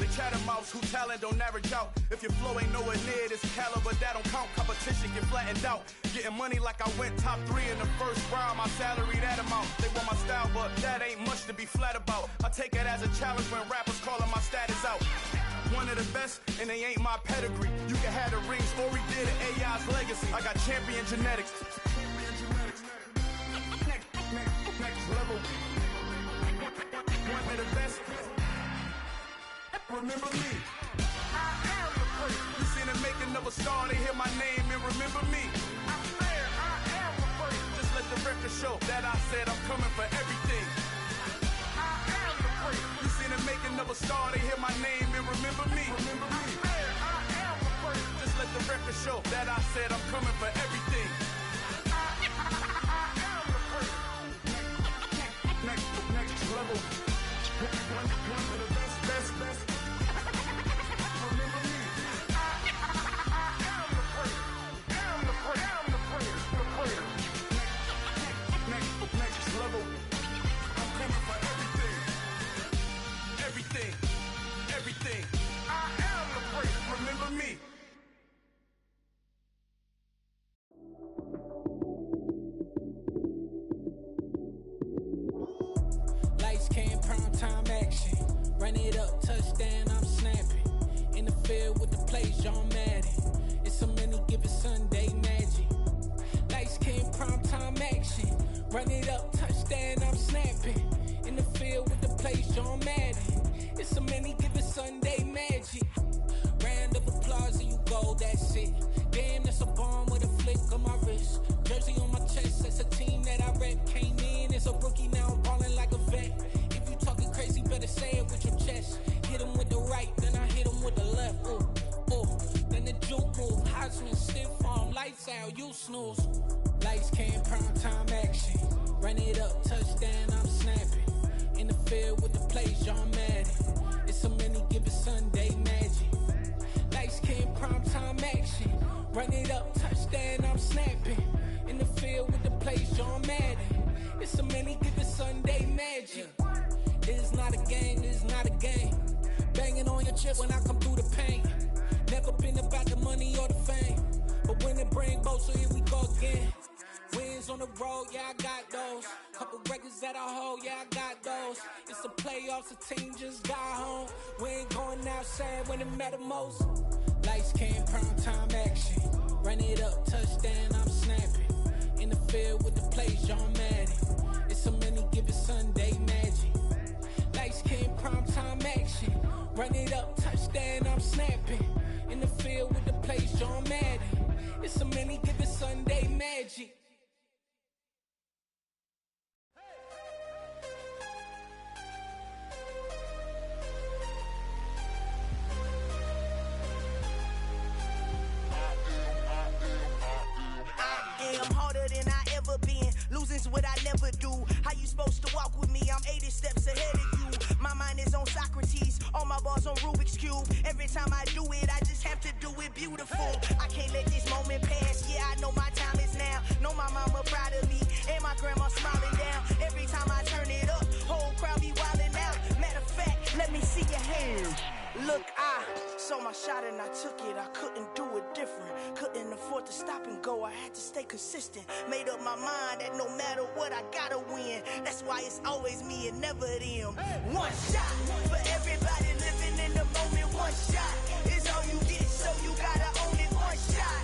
They chattermouths who talent don't average out. If your flow ain't nowhere near this caliber, that don't count. Competition get flattened out. Getting money like I went top 3 in the first round. My salary that amount. They want my style, but that ain't much to be flat about. I take it as a challenge when rappers calling my status out. One of the best, and they ain't my pedigree. You can have the rings, or we did it, AI's legacy. I got champion genetics. Next level. One of the best. Remember me. I am the prince. You seen the making of a star, they hear my name and remember me. I am the prince. Just let the record show that I said I'm coming for everything. I am the prince. You seen the making of a star, they hear my name and remember me. Remember me. I am the prince. Just let the record show that I said I'm coming for everything. I Run it up, touchdown, I'm snapping. In the field with the plays, John Madden. It's so many given Sunday magic. Lights came primetime action. Run it up, touchdown, I'm snapping. In the field with the plays, John Madden. It's so many given Sunday magic. Round of applause and you go, that's it. Damn, that's a bomb with a flick on my wrist. Jersey on my chest, that's a team that I rep. Came in as a rookie, now I'm ballin' like a vet. If you talking crazy, better say it with your chest. Hit him with the right, then I hit him with the left. Ooh, ooh. Then the juke move, Heisman, stiff arm, lights out, you snooze. Lights came, prime time action. Run it up, touchdown, I'm snapping. In the field with the plays, John Madden. It's so many given Sunday magic. Lights came, prime time action. Run it up, touchdown, I'm snapping. In the field with the plays, John Madden. It's so many given Sunday magic. This is not a game, this is not a game. Banging on your chest when I come through the pain. Never been about the money or the fame. But when it bring both, so here we go again. Wins on the road, yeah, I got those. Couple records that I hold, yeah, I got those. It's the playoffs, the team just got home. We ain't going outside when it matter most. Lights came, prime time action. Run it up, touchdown, I'm snapping. In the field with the plays, John Madden. It's so many given Sunday magic. Lights came, prime time action. Run it up, touchdown, I'm snapping. In the field with the plays, John Madden. It's so many given Sunday magic. I'm harder than I ever been. Losing's what I never do. How you supposed to walk with me? I'm 80 steps ahead of you. My mind is on Socrates. All my bars on Rubik's Cube. Every time I do it, I just have to do it beautiful. I can't let this moment pass. Yeah, I know my time is now. Know my mama proud of me. And my grandma smiling down. Every time I turn it up, whole crowd be wildin' out. Matter of fact, let me see your hands. Look, I saw my shot and I took it. I couldn't do it different. Couldn't afford to stop and go. I had to stay consistent. Made up my mind that no matter what, I gotta win. That's why it's always me and never them. One shot for everybody living in the moment. One shot is all you get, so you gotta own it. One shot.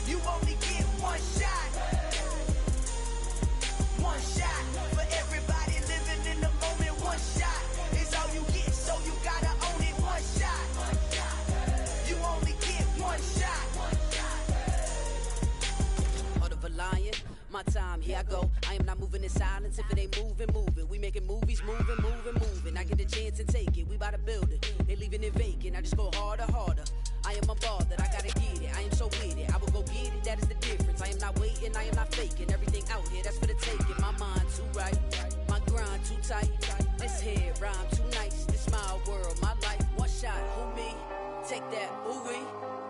You only get one shot. One shot for everybody living in the moment. One shot is all you get, so you gotta own it. One shot. You only get one shot. Heart of a lion, my time, here I go. I am not moving in silence. If it ain't moving, moving. We making movies, moving, moving, moving. I get a chance and take it. We bout to build it. They leaving it vacant. I just go harder, harder. I am unbothered, I gotta get it. I am so with it. I will go get it, that is the difference. I am not waiting, I am not faking. Everything out here, that's for the taking. My mind too right, my grind too tight. This head rhyme too nice. This my world, my life. One shot, who me? Take that, ooh wee.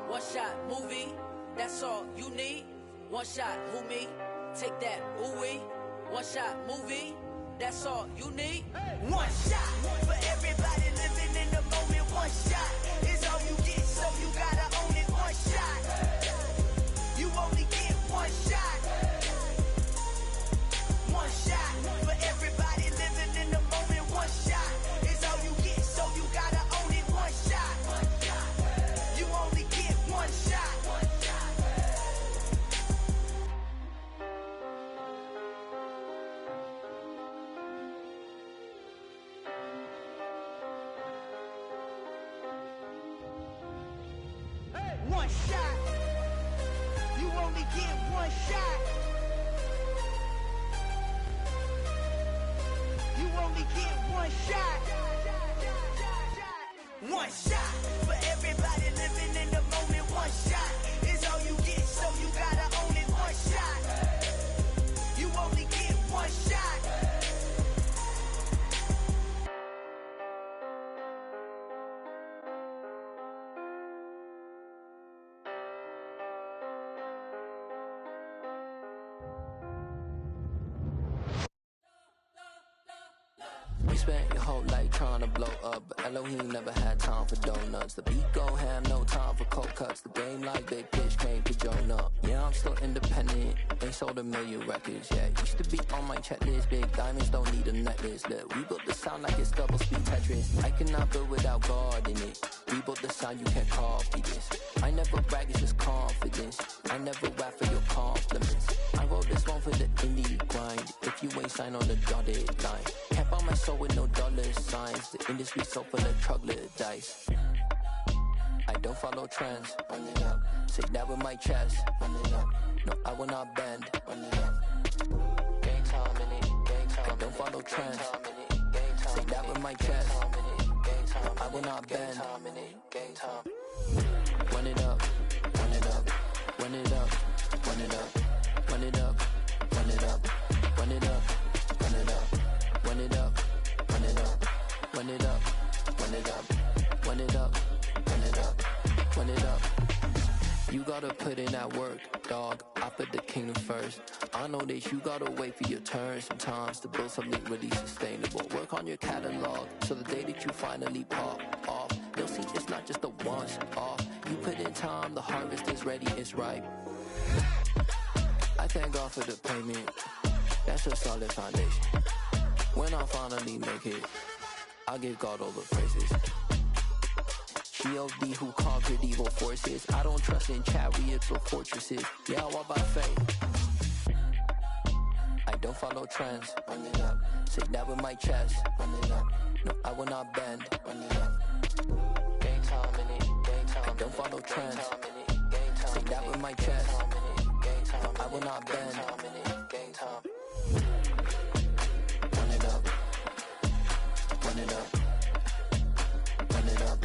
One shot, movie. That's all you need. One shot, who me? Take that, ooh wee. One shot, movie. That's all you need. One shot for everybody living in the moment. One shot is all you get, so you gotta own it. One shot. You only get one shot. One shot for everybody living in the moment. One shot is all you get, so you gotta own it. One shot. You only get one shot. One shot. You only get one shot. You only get one shot. One shot for everybody living in the moment. One shot is all you get, so you gotta own it. One shot. You only get one shot. You spent your whole life trying to blow up, but Elohim never had time for donuts. The beat gon' have no time for cold cuts. The game like big pitch came to Jonah. Yeah, I'm still independent. Ain't sold a million records yet. Used to be on my checklist. Big diamonds don't need a necklace. Look, we built the sound like it's double speed Tetris. I cannot build without God in it. We built the sound, you can't copy this. I never brag, it's just confidence. I never rap for your compliments. I wrote this one for the indie grind. If you ain't signed on the dotted line, can't buy my soul with no dollar signs. The industry so full of troglodytes. I don't follow trends. Run it up. Say that with my chest. Run it up. No, I will not bend. Run it up. Gang time in it. Gang time. I don't follow trends. Say that with my chest. No, I will not bend. Gang time. Run it up. Run it up. Run it up. Run it up. Run it up. Run it up. Run it up. Run it up. Run it up. Run it up. Run it up. Run it up. Run it up. Run it up, run it up. You gotta put in that work, dog. I put the kingdom first. I know that you gotta wait for your turn sometimes to build something really sustainable. Work on your catalog, so the day that you finally pop off, you'll see it's not just a once off. You put in time, the harvest is ready, it's ripe. I thank God for the payment. That's a solid foundation. When I finally make it, I give God all the praises. G.O.D. who conquered evil forces. I don't trust in chariots or fortresses. Yeah, I walk by faith. I don't follow trends. Run it up. Say that with my chest. Run it up. No, I will not bend. Run it up. Gang time in it. Gang time. I don't follow trends. Say that with my chest. No, I will not bend. Gang time. Run it up. Run it up. Run it up.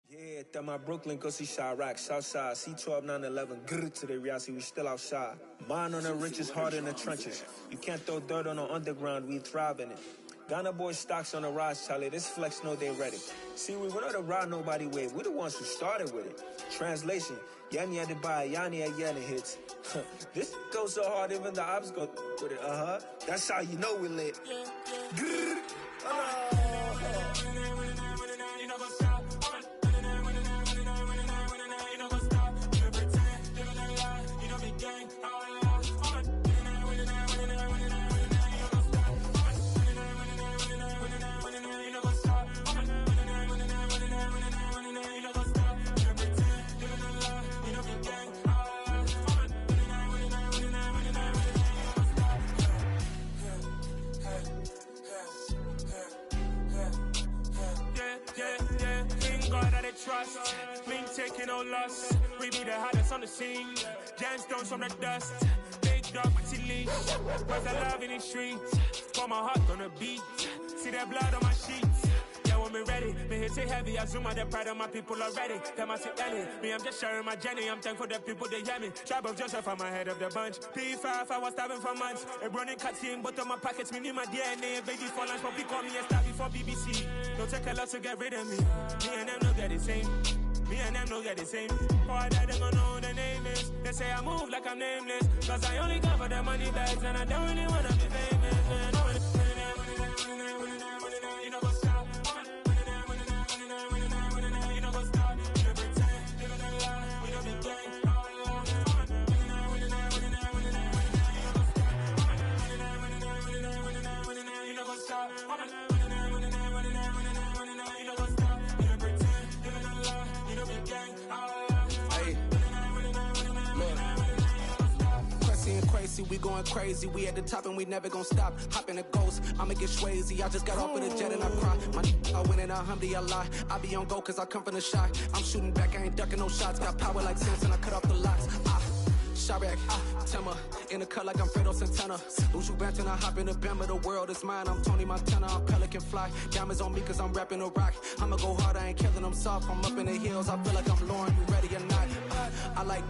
Yeah, that my Brooklyn, go see Chirac, Southside, C12, 911, grrr to the reality, we still outside. Mine on the riches, hard in the trenches. You can't throw dirt on the underground, we thrive in it. Ghana boys stocks on the rise, Charlie, this flex know they ready. See, we went on the ride nobody wave, we the ones who started with it. Translation, Yanni had to buy, Yanni had Yanni hits. This goes so hard, even the ops go with it, That's how you know we lit. Grrr. Trust, we ain't taking no loss. We be the hottest on the scene. Gemstones from the dust. Big dog, pretty leash. Where's the love in the streets? Got my heart on the beat. See that blood on my sheets. Yeah, when me ready, me hit it heavy. I zoom out the pride of my people already. Them I see early. Me, I'm just sharing my journey. I'm thankful the people they hear me. Tribe of Joseph, I'm ahead of the bunch. P5, I was starving for months. A running cutscene, but on my pockets, me need my DNA. Baby for lunch, but call me a star before BBC. Don't take a lot to get rid of me. Me and them know that the same. Me and them know that the same. Boy, that they gon' know the name is. They say I move like I'm nameless. Cause I only got for the money bags. And I don't really wanna be famous, man. You know what's up? You know what's up? You know pretend. You know the lie. We don't be gang. You know what's up? Crazy, we going crazy. We at the top and we never gonna stop. Hop in a ghost, I'ma get swayzy. I just got off with a jet and I cry. I win in a Humvee, I lie. I be on go cause I come from the shot. I'm shooting back, I ain't ducking no shots. Got power like Samson, I cut off the locks. Chirac, Tema, in the cut like I'm Fredo Santana. Uju Banton, I hop in the Bama, the world is mine. I'm Tony Montana, I'm Pelican Fly. Diamonds on me cause I'm rapping a rock. I'ma go hard, I ain't killing them soft. I'm up in the hills, I feel like I'm Lauren, you ready or not? I like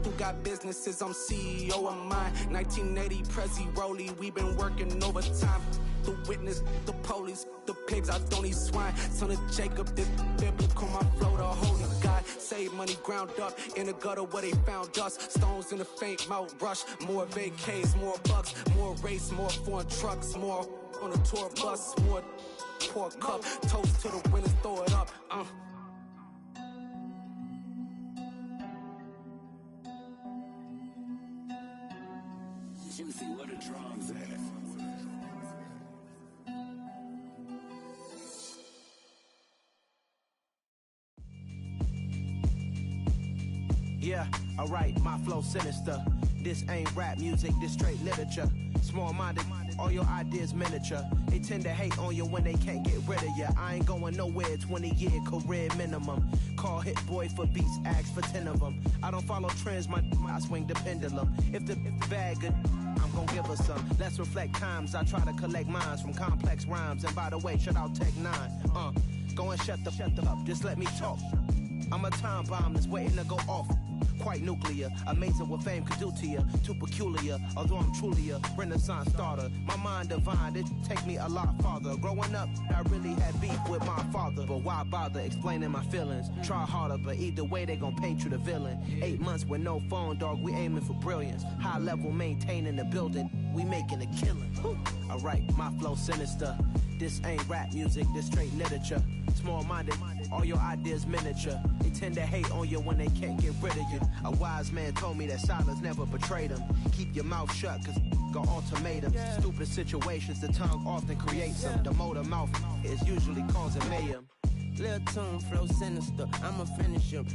who got businesses, I'm CEO of mine. 1980 Prezi Rolly, we been working overtime. the witness, the police, the pigs, I don't eat swine. Son of Jacob, this biblical, my flow, the holy God. Save money ground up in the gutter where they found us. Stones in the faint mouth rush. More vacays, more bucks, more race, more foreign trucks, more on a tour bus, more pour cup. Toast to the winners, throw it up. Juicy, where the drums at? Yeah, alright, my flow sinister. This ain't rap music, this straight literature. Small-minded, all your ideas miniature. They tend to hate on you when they can't get rid of you. I ain't going nowhere, 20-year career minimum. Call Hit Boy for beats, ask for 10 of them. I don't follow trends, I swing the pendulum. If the bag good, I'm gon' give her some. Let's reflect times, I try to collect minds from complex rhymes. And by the way, shout out Tech 9. Go and shut the up, just let me talk. I'm a time bomb that's waiting to go off. Quite nuclear, amazing what fame could do to you. Too peculiar, although I'm truly a renaissance starter. My mind divine, it take me a lot farther. Growing up, I really had beef with my father. But why bother explaining my feelings? Try harder, but either way they gon' paint you the villain. 8 months with no phone, dog, we aiming for brilliance. High level maintaining the building, we making a killing. Alright, my flow sinister. This ain't rap music, this straight literature. Small-minded, all your ideas miniature. They tend to hate on you when they can't get rid of you. A wise man told me that silence never betrayed him. Keep your mouth shut, cause got ultimatums. Stupid situations, the tongue often creates them. The motor mouth is usually causing mayhem. Lil' tune, flow sinister, I'ma finish him.